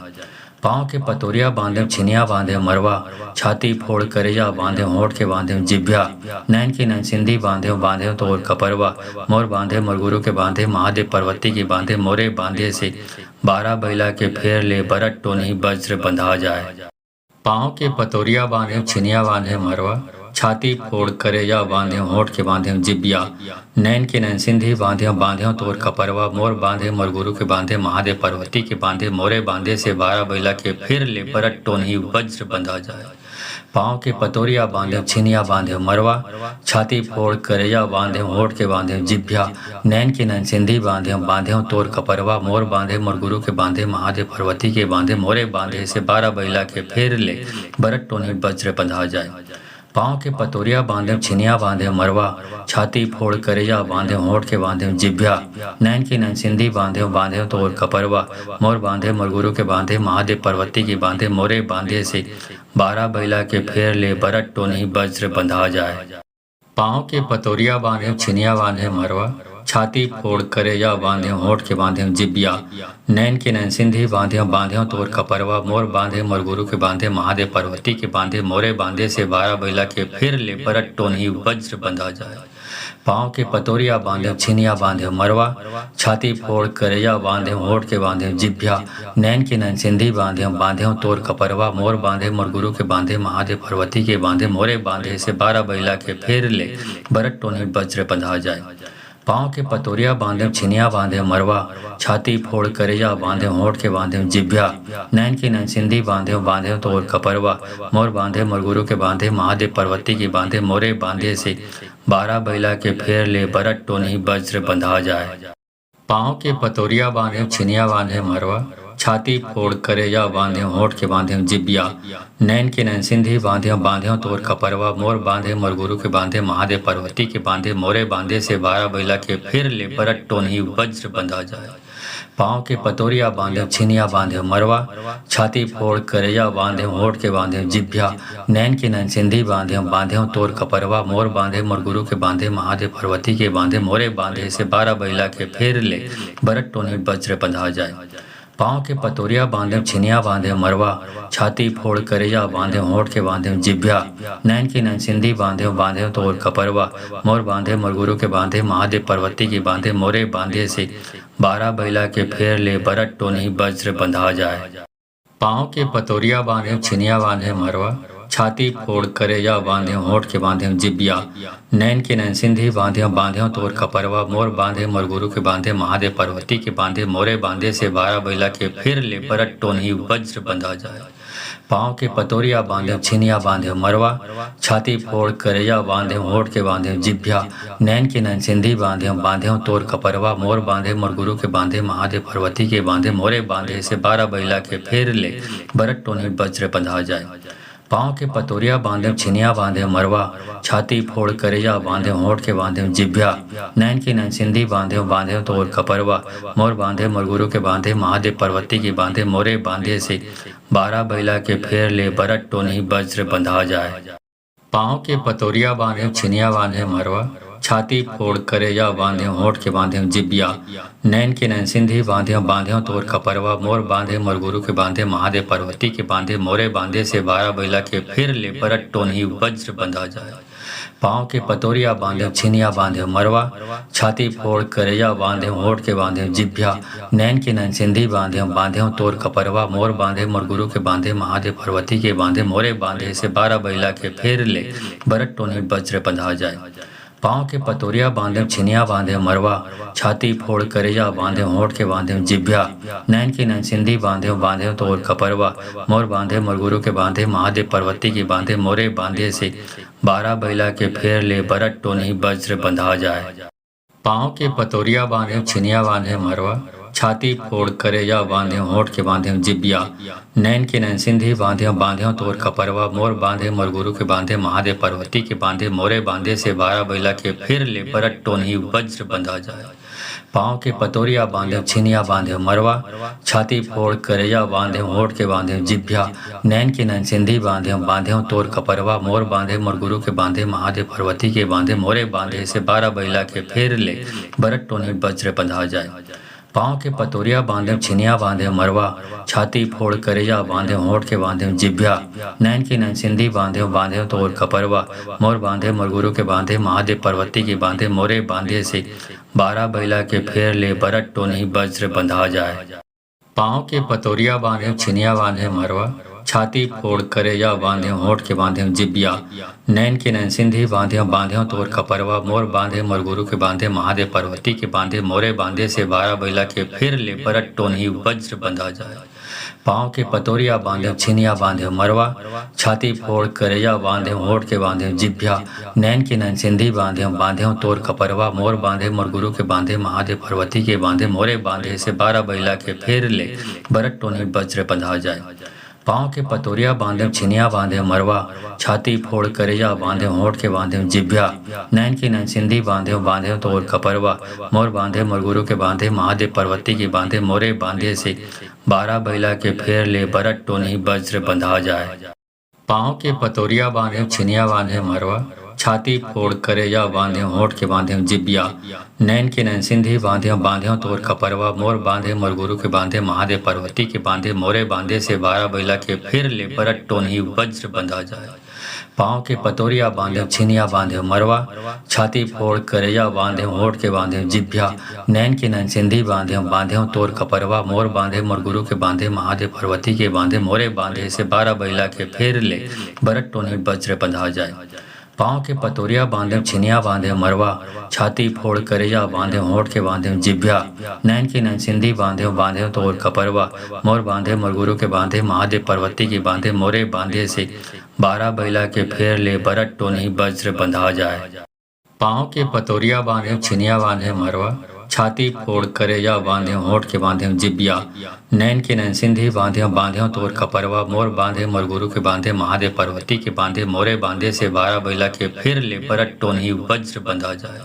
पाँव के पतोरिया बांधे छिनिया बांधे मरवा, छाती फोड़ करेजा बांधे होठ के बांधे जिभ्या, नैन के नैन सिंधी बांधे बांधे तोर कपरवा, मोर बांधे मरगुरु के बांधे महादेव पार्वती के बांधे, मोरे बांधे से 12 बैला के फेर ले बरट टोनी वज्र बंधा जाए। पाँव के पतोरिया बांधे छिनिया बांधे मरवा, छाती फोड़ करेजा बांधे होठ के बांधे जिबिया, नैन के नैन सिंधी बांधे बांधे तोर कपरवा, मोर बांधे मरगुरु के बांधे महादेव पार्वती के बांधे, मोरे बांधे से 12 बैला के फिर ले बरट टोनी वज्र बंधा जाए। पाँव के पतोरिया बांधे छिनिया बांधे मरवा, छाती फोड़ करेजा बांधे होठ के बांधे जिभ्या, नैन के नैन सिंधी बांधे बांधे तोर कपरवा, मोर बांधे मरगुरु के बांधे महादेव पार्वती के बांधे, मोरे बांधे से 12 बैला के फिर ले बरट टोनी वज्र बंधा जाए। पाँव के पतोरिया बांधे छिनिया बांधे मरवा, छाती फोड़ करेजा बांधे होठ के बांधे जिभ्या, नैन के नैन सिंधी बांधे बांधे तोर कपरवा, मोर बांधे मरगुरु के बांधे महादेव पार्वती के बांधे, मोरे बांधे से 12 बैला के फेर ले बरट टोनी वज्र बंधा जाए। पाँव के पतोरिया बांधे छिनिया बांधे मरवा, छाती फोड़ करेजा बांधे होठ के बांधे जिबिया, नैन के नैन सिंधी बांधे बांधे तोर कपरवा, मोर बांधे मरगुरु के बांधे महादेव पार्वती के बांधे, मोरे बांधे से 12 बैला के फिर ले बरट टोनी वज्र बंधा जाए। पाँव के पतोरिया बांधे छिनिया बांधे मरवा, छाती फोड़ करेजा बांधे होठ के बांधे जिभ्या, नैन के नैन सिंधी बांधे बांधे तोर कपरवा, मोर बांधे मरगुरु के बांधे महादेव पार्वती के बांधे, मोरे बांधे से 12 बैला के फिर ले बरट टोनी वज्र बंधा जाए। पाँव के पतोरिया बांधे छिनिया बांधे मरवा, छाती फोड़ करेजा बांधे होठ के बांधे जिभ्या, नैन के नैन सिंधी बांधे बांधे तोर कपरवा, मोर बांधे मरगुरु के बांधे महादेव पार्वती के बांधे, मोरे बांधे से 12 बैला के फेर ले बरट टोनी वज्र बंधा जाए। पाँव के पतोरिया बांधे छिनिया बांधे मरवा, छाती फोड़ करेजा बांधे होठ के बांधे जिबिया, नैन के नैन सिंधी बांधे बांधे तोर कपरवा, मोर बांधे मरगुरु के बांधे महादेव पार्वती के बांधे, मोरे बांधे से 12 बैला के फिर ले बरट टोनी वज्र बंधा जाए। पाँव के पतोरिया बांधे छिनिया बांधे मरवा, छाती फोड़ करेजा बांधे होठ के बांधे जिभ्या, नैन के नैन सिंधी बांधे बांधे तोर कपरवा, मोर बांधे मरगुरु के बांधे महादेव पार्वती के बांधे, मोरे बांधे से 12 बैला के फिर ले बरट टोनी वज्र बंधा जाए। पाँव के पतोरिया बांधे छिनिया बांधे मरवा, छाती फोड़ करेजा बांधे होठ के बांधे जिभ्या, नैन के नैन सिंधी बांधे बांधे तोर कपरवा, मोर बांधे मरगुरु के बांधे महादेव पार्वती के बांधे, मोरे बांधे से 12 बैला के फेर ले बरट टोनी वज्र बंधा जाए। पाँव के पतोरिया बांधे छिनिया बांधे मरवा, छाती फोड़ करेजा बांध्यो होठ के बांध्यो जिब्या, नैन के नैन सिंधी बांध्यो बांध्यो तोर खपरवा, मोर बांधे मोर गुरु के बांधे महादेव पार्वती के बांधे, मोरे बांधे से 12 बैला के फिर ले बरट टोनही वज्र बंधा जाए। पाँव के पतोरिया बांधे छिनिया बांधे मरवा, छाती फोड़ करेजा बांधे होठ के बांधे जिभ्या, नैन के नैन सिंधी बांधे बांधे तोर खपरवा, मोर बांधे मोर गुरु के बांधे महादेव पार्वती के बांधे, मोरे बांधे से 12 बैला के फेर ले बरट टोनी वज्र बंधा जाए। पाँव के पतोरिया बांधे छिनिया बांधे मरवा, छाती फोड़ करेजा बांधे होठ के बांधे जिभ्या, नैन की नैन सिंधी बांधे तोर खपरवा, मोर बांधे मोर गुरु के बांधे महादेव पार्वती के बांधे, मोरे बांधे से 12 बैला के फेर ले बरट टोनी वज्र बंधा जाए। पाँव के पतोरिया बांधे छिनिया बांधे मरवा, छाती फोड़ करेजा बांधे होठ के बांधे जिब्या, नैन के नैन सिंधी बांधे तोर खपरवा, मोर बांधे मोर गुरु के बांधे महादेव पार्वती के बांधे, मोरे बांधे से 12 बैला के फिर ले बरट टोनी वज्र बंधा जाए। पाँव के पतोरिया बांधे छिनिया बांधे मरवा, छाती फोड़ करेजा बांधे होठ के बांधे जिभ्या, नैन के नैन सिंधी बांधे तोर खपरवा, मोर बांधे मोर गुरु के बांधे महादेव पार्वती के बांधे, मोरे बांधे से 12 बैला के फिर ले बरट टोनी वज्र बंधा जाए। पाँव के पतोरिया बांधे छिनिया बांधे मरवा, छाती फोड़ करेजा बांधे होठ के बांधे जिभ्या, नैन की नैन सिंधी बांधे तोर खपरवा, मोर बांधे मोर गुरु के बांधे महादेव पार्वती के बांधे, मोरे बांधे से 12 बैला के फेर ले बरट टोनी वज्र बंधा जाए। पाँव के पतोरिया बांधे छिनिया बांधे मरवा, छाती फोड़ करेजा बांधे होठ के बांधे जिब्या, नैन के नैन सिंधी बांधे तोर खपरवा, मोर बांधे मोर गुरु के बांधे महादेव पार्वती के बांधे, मोरे बांधे से 12 बैला के फिर ले बरट टोनी वज्र बंधा जाए। पाँव के पतोरिया बांधे छिनिया बांधे मरवा, छाती फोड़ करेजा बांधे होठ के बांधे जिभ्या, नैन के नैन सिंधी बांधे तोर खपरवा, मोर बांधे मोर गुरु के बांधे महादेव पार्वती के बांधे, मोरे बांधे से 12 बैला के फिर ले बरट टोनी वज्र बंधा जाए। पाँव के पतोरिया बांधे छिनिया बांधे मरवा, छाती फोड़ करेजा बांधे होठ के बांधे जिभ्या, नैन की नैन सिंधी बांधे तोर खपरवा, मोर बांधे मोर गुरु के बांधे महादेव पार्वती के बांधे, मोरे बांधे से 12 बैला के फेर ले बरट टोनी वज्र बंधा जाए। पाँव के पतोरिया बांधे छिनिया बांधे मरवा, छाती फोड़ करेजा बांधे होठ के बांधे जिब्या, नैन के नैन सिंधी बांधे तोर खपरवा, मोर बांधे मोर गुरु के बांधे महादेव पार्वती के बांधे, मोरे बांधे से 12 बैला के फिर ले बरट टोनी वज्र बंधा जाए। पाँव के पतोरिया बांधे छिनिया बांधे मरवा, छाती फोड़ करेजा बांधे होठ के बांधे जिभ्या, नैन के नैन सिंधी बांधे तोर खपरवा, मोर बांधे मोर गुरु के बांधे महादेव पार्वती के बांधे, मोरे बांधे से 12 बैला के फिर ले बरट टोनी वज्र बंधा जाए। पाँव के पतोरिया बांधे छिनिया बांधे मरवा, छाती फोड़ करेजा बांधे होठ के बांधे जिभ्या, नैन की नैन सिंधी बांधे तोर खपरवा, मोर बांधे मोर गुरु के बांधे महादेव पार्वती के बांधे, मोरे बांधे से 12 बैला के फेर ले बरट टोनी वज्र बंधा जाए। पाँव के पतोरिया बांधे छिनिया बांधे मरवा, छाती फोड़ करेजा बांधे होठ के बांधे जिब्या, नैन के नैन सिंधी बांधे तोर खपरवा, मोर बांधे मोर गुरु के बांधे महादेव पार्वती के बांधे, मोरे बांधे से 12 बैला के फिर ले बरट टोनी वज्र बंधा जाए। पाँव के पतोरिया बांधे छिनिया बांधे मरवा, छाती फोड़ करेजा बांधे होठ के बांधे जिभ्या, नैन के नैन सिंधी बांधे तोर खपरवा, मोर बांधे मोर गुरु के बांधे महादेव पार्वती के बांधे, मोरे बांधे से 12 बैला के फिर ले बरट टोनी वज्र बंधा जाए। पाँव के पतोरिया बांधे छिनिया बांधे मरवा, छाती फोड़ करेजा बांधे होठ के बांधे जिभ्या, नैन की नैन सिंधी बांधे तोर खपरवा, मोर बांधे मोर गुरु के बांधे महादेव पार्वती के बांधे, मोरे बांधे से 12 बैला के फेर ले बरट टोनी वज्र बंधा जाए। पाँव के पतोरिया बांधे छिनिया बांधे मरवा, छाती फोड़ करेजा बांधे होठ के बांधे जिब्या, नैन के नैन सिंधी बांधे तोर खपरवा, मोर बांधे मोर गुरु के बांधे महादेव पार्वती के बांधे, मोरे बांधे से 12 बैला के फिर ले बरट टोनी वज्र बंधा जाए।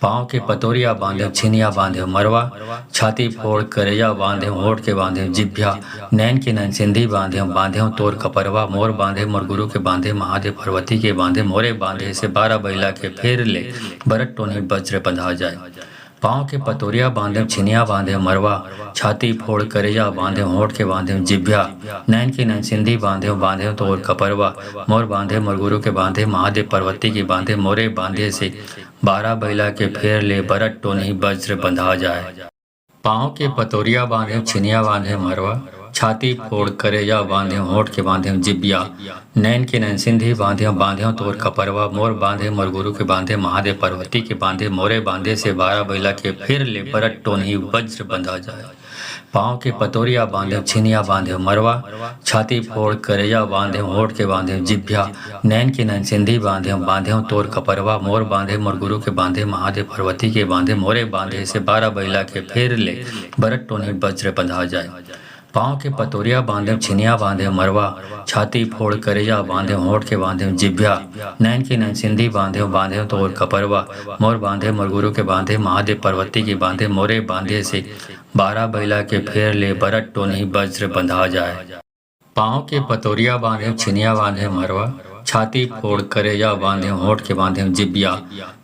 पाँव के पतोरिया बांधे छिनिया बांधे मरवा, छाती फोड़ करेजा बांधे होठ के बांधे जिभ्या, नैन की नैन सिंधी बांधे तोर खपरवा, मोर बांधे मोर गुरु के बांधे महादेव पार्वती के बांधे, मोरे बांधे से 12 बैला के फिर ले बरट टोनी वज्र बंधा जाए। पाँव के पतोरिया बांधे छिनिया बांधे मरवा, छाती फोड़ करेजा बांधे होठ के बांधे जिभ्या, नैन की नैन सिंधी बांधे तोर खपरवा, मोर बांधे मोर गुरु के बांधे महादेव पार्वती के बांधे, मोरे बांधे से 12 बैला के फेर ले बरट टोनी वज्र बंधा जाए। पाँव के पतोरिया बांधे छिनिया बांधे मरवा, छाती फोड़ करेजा बांधे होठ के बांधे जिबिया नैन के नैन सिंधी बांधे बांधे तोर कपरवा मोर बांधे मोर गुरु के बांधे महादेव पार्वती के बांधे मोरे बांधे से 12 बैला के फिर ले परट टोनही वज्र बंधा जाए। पाँव के पतोरिया बांधे छिनिया बांधे मरवा छाती फोड़ करेजा बांधे होठ के बांधे जिभ्या नैन के नैन सिंधी बांधे बांधे तोर कपरवा मोर बांधे मोर गुरु के बांधे महादेव पार्वती के बांधे मोरे बांधे से 12 बैला के फिर ले बरट टोनी वज्र बंधा जाए। पाँव के पतोरिया बांधे छिनिया बांधे मरवा छाती फोड़ करेजा बांधे होठ के बांधे जिभ्या नैन के नैन सिंधी बांधे बांधे तोर कपरवा मोर बांधे मोर गुरु के बांधे महादेव पार्वती के बांधे मोरे बांधे से 12 बैला के फेर ले बरट टोनी वज्र बंधा जाए। पाँव के पतोरिया बांधे छिनिया बांधे मरवा छाती फोड़ करेजा बांधे होठ के बांधे जिबिया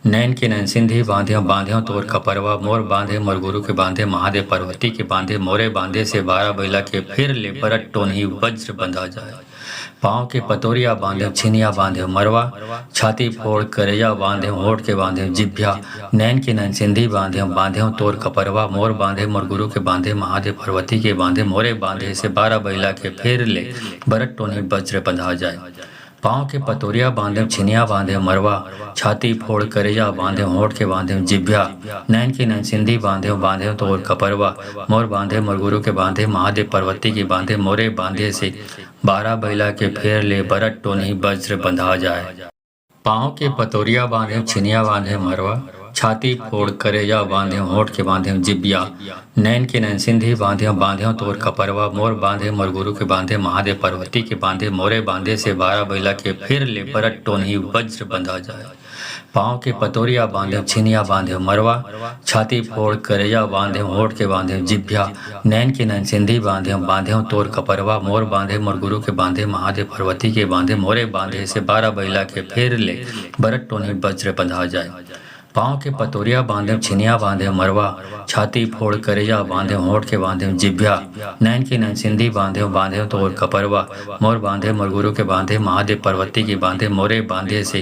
नैन के नैन सिंधी बांधे बांधे तोर कपरवा मोर बांधे मोर गुरु के बांधे महादेव पार्वती के बांधे मोरे बांधे से 12 बैला के फिर ले बरट टोनी वज्र बंधा जाए। पाँव के पतोरिया बांधे छिनिया बांधे मरवा छाती फोड़ करेजा बांधे होठ के बांधे जिभ्या नैन के नैन सिंधी बांधे बांधे तोर कपरवा मोर बांधे मोर गुरु के बांधे महादेव पार्वती के बांधे मोरे बांधे से 12 बैला के फिर ले बरट टोनी वज्र बंधा जाए। पाँव के पतोरिया बांधे छिनिया बांधे मरवा छाती फोड़ करेजा बांधे होठ के बांधे जिभ्या नैन के नैन सिंधी बांधे बांधे तोर कपरवा मोर बांधे मोर गुरु के बांधे महादेव पार्वती के बांधे मोरे बांधे से 12 बैला के फेर ले बरट टोनी वज्र बंधा जाए। पाँव के पतोरिया बांधे छिनिया बांधे मरवा छाती फोड़ करेजा बांधे होठ के बांधे जिबिया नैन के नैन सिंधी बांधे बांधे तोर कपरवा मोर बांधे मोर गुरु के बांधे महादेव पार्वती के बांधे मोरे बांधे से 12 बैला के फिर ले बरट टोनी वज्र बंधा जाए। पाँव के पतोरिया बांधे छिनिया बांधे मरवा छाती फोड़ करेजा बांधे होठ के बांधे जिभ्या नैन के नैन सिंधी बांधे बांधे तोर कपरवा मोर बांधे मोर गुरु के बांधे महादेव पार्वती के बांधे मोरे बांधे से 12 बैला के फिर ले बरट टोनी वज्र बंधा जाए। पाँव के पतोरिया बांधे छिनिया बांधे मरवा छाती फोड़ करेजा बांधे होठ के बांधे जिभ्या नैन के नैन सिंधी बांधे बांधे तोर कपरवा मोर बांधे मोर गुरु के बांधे महादेव पार्वती के बांधे मोरे बांधे से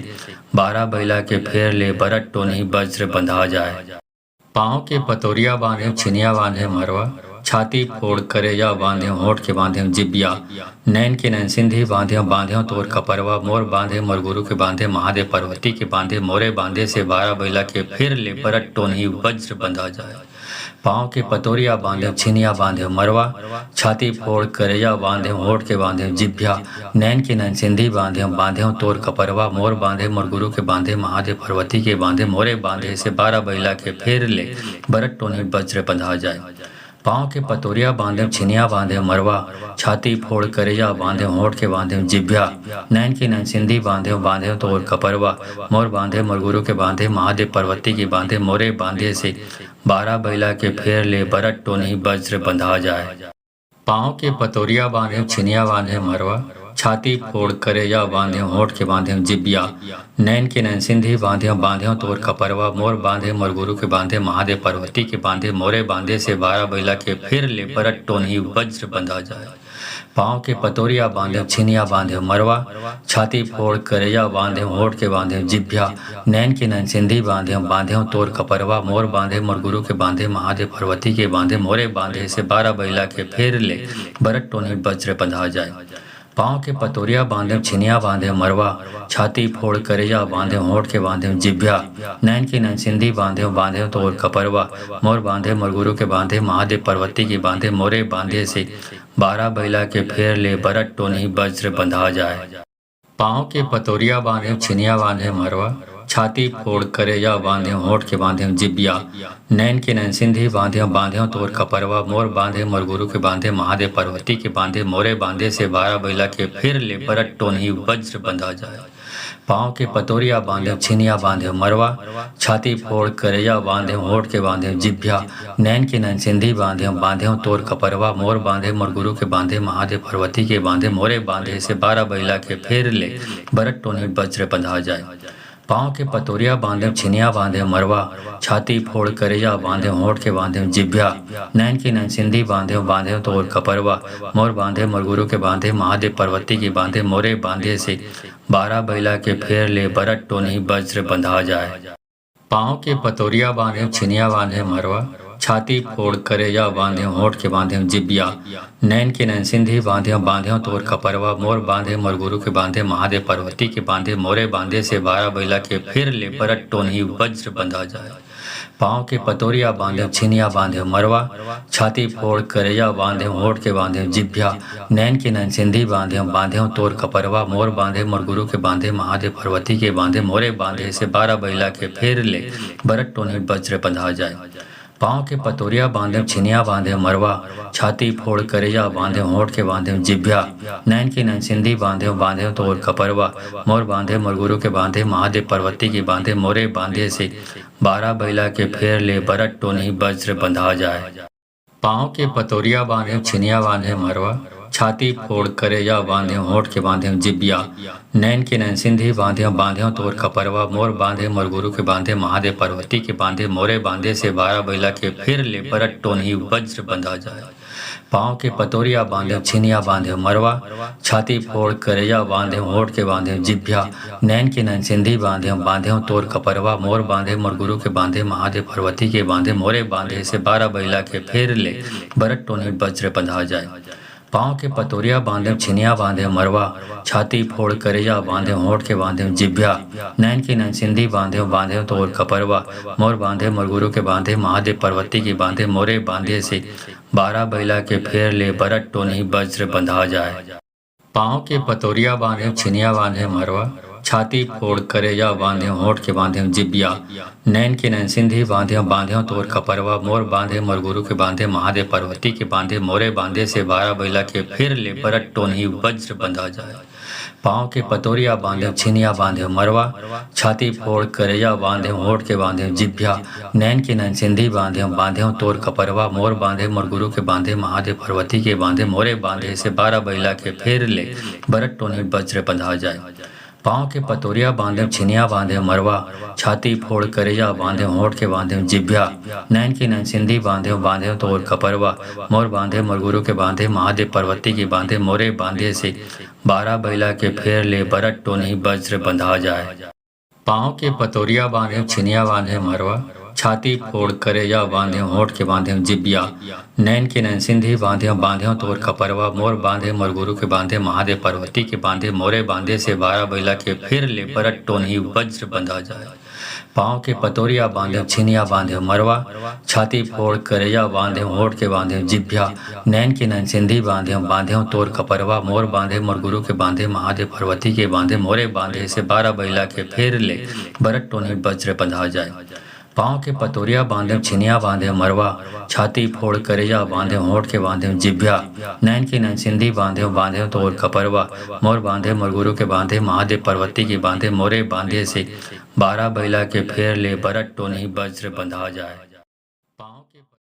12 बैला के फेर ले बरट टोनी वज्र बंधा जाए। पाँव के पतोरिया बांधे छिनिया बांधे मरवा छाती फोड़ करेजा बांधे होठ के बांधे जिबिया नैन के नैन सिंधी बांधे बांधे तोर कपरवा मोर बांधे मोर गुरु के बांधे महादेव पार्वती के बांधे मोरे बांधे से 12 बैला के फिर ले बरट टोनी वज्र बंधा जाए। पाँव के पतोरिया बांधे छिनिया बांधे मरवा छाती फोड़ करेजा बांधे होठ के बांधे जिभ्या नैन के नैन सिंधी बांधे बांधे तोर कपरवा मोर बांधे मोर गुरु के बांधे महादेव पार्वती के बांधे मोरे बांधे से 12 बैला के फिर ले बरट टोनी वज्र बंधा जाए। पाँव के पतोरिया बांधे छिनिया बांधे मरवा छाती फोड़ करेजा बांधे होठ के बांधे जिभ्या नैन के नैन सिंधी बांधे बांधे तोर कपरवा मोर बांधे मोर गुरु के बांधे महादेव पार्वती के बांधे मोरे बांधे से 12 बैला के फेर ले बरट टोनी वज्र बंधा जाए। पाँव के पतोरिया बांधे छिनिया बांधे मरवा छाती फोड़ करेजा बांधे होठ के बांधे जिबिया नैन के नैन सिंधी बांधे बांधे तोर कपरवा मोर बांधे मोर गुरु के बांधे महादेव पार्वती के बांधे मोरे बांधे से 12 बैला के फिर ले बरट टोनी वज्र बंधा जाए। पाँव के पतोरिया बांधे छिनिया बांधे मरवा छाती फोड़ करेजा बांधे होठ के बांधे जिभ्या नैन के नैन सिंधी बांधे बांधे तोर कपरवा मोर बांधे मोर गुरु के बांधे महादेव पार्वती के बांधे मोरे बांधे से 12 बैला के फिर ले बरट टोनी वज्र बंधा जाए। पाँव के पतोरिया बांधे छिनिया बांधे मरवा छाती फोड़ करेजा बांधे होठ के बांधे जिभ्या नैन के नैन सिंधी बांधे बांधे तोर कपरवा मोर बांधे मोर गुरु के बांधे महादेव पार्वती के बांधे मोरे बांधे से 12 बैला के फेर ले बरट टोनी वज्र बंधा जाए। पाँव के पतोरिया बांधे छिनिया बांधे मरवा छाती फोड़ करेजा बांधे होठ के बांधे जिबिया नैन के नैन सिंधी बांधे बांधे तोर कपरवा मोर बांधे मोर गुरु के बांधे महादेव पार्वती के बांधे मोरे बांधे से 12 बैला के फिर ले बरट टोनी वज्र बंधा जाए। पाँव के पतोरिया बांधे छिनिया बांधे मरवा छाती फोड़ करेजा बांधे होठ के बांधे जिभ्या नैन के नैन सिंधी बांधे बांधे तोर कपरवा मोर बांधे मोर गुरु के बांधे महादेव पार्वती के बांधे मोरे बांधे से 12 बैला के फिर ले बरट टोनी वज्र बंधा जाए। पाँव के पतोरिया बांधे छिनिया बांधे मरवा छाती फोड़ करेजा बांधे होठ के बांधे जिभ्या नैन के नैन सिंधी बांधे बांधे तोर कपरवा मोर बांधे मोर गुरु के बांधे महादेव पार्वती के बांधे मोरे बांधे से 12 बैला के फेर ले बरट टोनी वज्र बंधा जाए। पाँव के पतोरिया बांधे छिनिया बांधे मरवा छाती फोड़ करेजा बांध्यो होठ के बांध्यो जिबिया नैन के नैन सिंधी बांध्यो बांध्यो तोर कपरवा मोर बांधे मोर गुरु के बांधे महादेव पार्वती के बांधे मोरे बांधे से 12 बैला के फिर ले बरट टोनही वज्र बंधा जाए। पाँव के पतोरिया बांधे छिनिया बांधे मरवा छाती फोड़ करेजा बांधे होठ के बांधे जिभ्या नैन के नैन सिंधी बांधे बांधे तोर कपरवा मोर बांधे मोर गुरु के बांधे महादेव पार्वती के बांधे मोरे बांधे से 12 बैला के फिर ले बरट टोनी वज्र बंधा जाए। पाँव के पतोरिया बांधे छिनिया बांधे मरवा छाती फोड़ करेजा बांधे होठ के बांधे जिभ्या नैन के नैन सिंधी बांधे बांधे तोर कपरवा मोर बांधे मोर गुरु के बांधे महादेव पार्वती के बांधे मोरे बांधे से 12 बैला के फेर ले बरट टोनी वज्र बंधा जाए। पाँव के पतोरिया बांधे छिनिया बांधे मरवा छाती फोड़ करेजा बांधे होठ के बांधे जिबिया नैन के नैन सिंधी बांधे बांधे तोर कपरवा मोर बांधे मोर गुरु के बांधे महादेव पार्वती के बांधे मोरे बांधे से 12 बैला के फिर ले बरट टोनी वज्र बंधा जाए। पाँव के पतोरिया बांधे छिनिया बांधे मरवा छाती फोड़ करेजा बांधे होठ के बांधे जिभ्या नैन के नैन सिंधी बांधे बांधे तोर कपरवा मोर बांधे मोर गुरु के बांधे महादेव पार्वती के बांधे मोरे बांधे से 12 बैला के फिर ले बरट टोनी वज्र बंधा जाए। पाँव के पतोरिया बांधे छिनिया बांधे मरवा छाती फोड़ करेजा बांधे होठ के बांधे जिभ्या नैन के नैन सिंधी बांधे बांधे तोर कपरवा मोर बांधे मोर गुरु के बांधे महादेव पार्वती के बांधे मोरे बांधे से 12 बैला के फेर ले बरट टोनी वज्र बंधा जाए। पाँव के पतोरिया बांधे छिनिया बांधे मरवा छाती फोड़ करेजा बांधे होठ के बांधे जिबिया नैन के नैन सिंधी बांधे बांधे तोर कपरवा मोर बांधे मोर गुरु के बांधे महादेव पार्वती के बांधे मोरे बांधे से 12 बैला के फिर ले बरट टोनी वज्र बंधा जाए। पाँव के पतोरिया बांधे छिनिया बांधे मरवा छाती फोड़ करेजा बांधे होठ के बांधे जिभ्या नैन के नैन सिंधी बांधे बांधे तोर कपरवा मोर बांधे मोर गुरु के बांधे महादेव पार्वती के बांधे मोरे बांधे से 12 बैला के फिर ले बरट टोनी वज्र बंधा जाए। पाँव के पतोरिया बांधे छिनिया बांधे मरवा छाती फोड़ करेजा बांधे होठ के बांधे जिभ्या नैन के नैन सिंधी बांधे बांधे तोर कपरवा मोर बांधे मोर गुरु के बांधे महादेव पार्वती के बांधे मोरे बांधे से 12 बैला के फेर ले बरट टोनी वज्र बंधा जाए। पाँव के पतोरिया बांधे छिनिया बांधे मरवा छाती फोड़ करेजा बांधे होठ के बांधे जिबिया नैन के नैन सिंधी बांधे बांधे तोर कपरवा मोर बांधे मोर गुरु के बांधे महादेव पार्वती के बांधे मोरे बांधे से 12 बैला के फिर ले बरट टोनी वज्र बंधा जाए। पाँव के पतोरिया बांधे छिनिया बांधे मरवा छाती फोड़ करेजा बांधे होठ के बांधे जिभ्या नैन के नैन सिंधी बांधे बांधे तोर कपरवा मोर बांधे मोर गुरु के बांधे महादेव पार्वती के बांधे मोरे बांधे से 12 बैला के फिर ले बरट टोनी वज्र बंधा जाए। पाँव के पतोरिया बांधे छिनिया बांधे मरवा छाती फोड़ करेजा बांधे होठ के बांधे जिभ्या नैन के नैन सिंधी बांधे बांधे तोर कपरवा मोर बांधे मोर गुरु के बांधे महादेव पार्वती के बांधे मोरे बांधे से 12 बैला के फेर ले बरट टोनी वज्र बंधा जाए।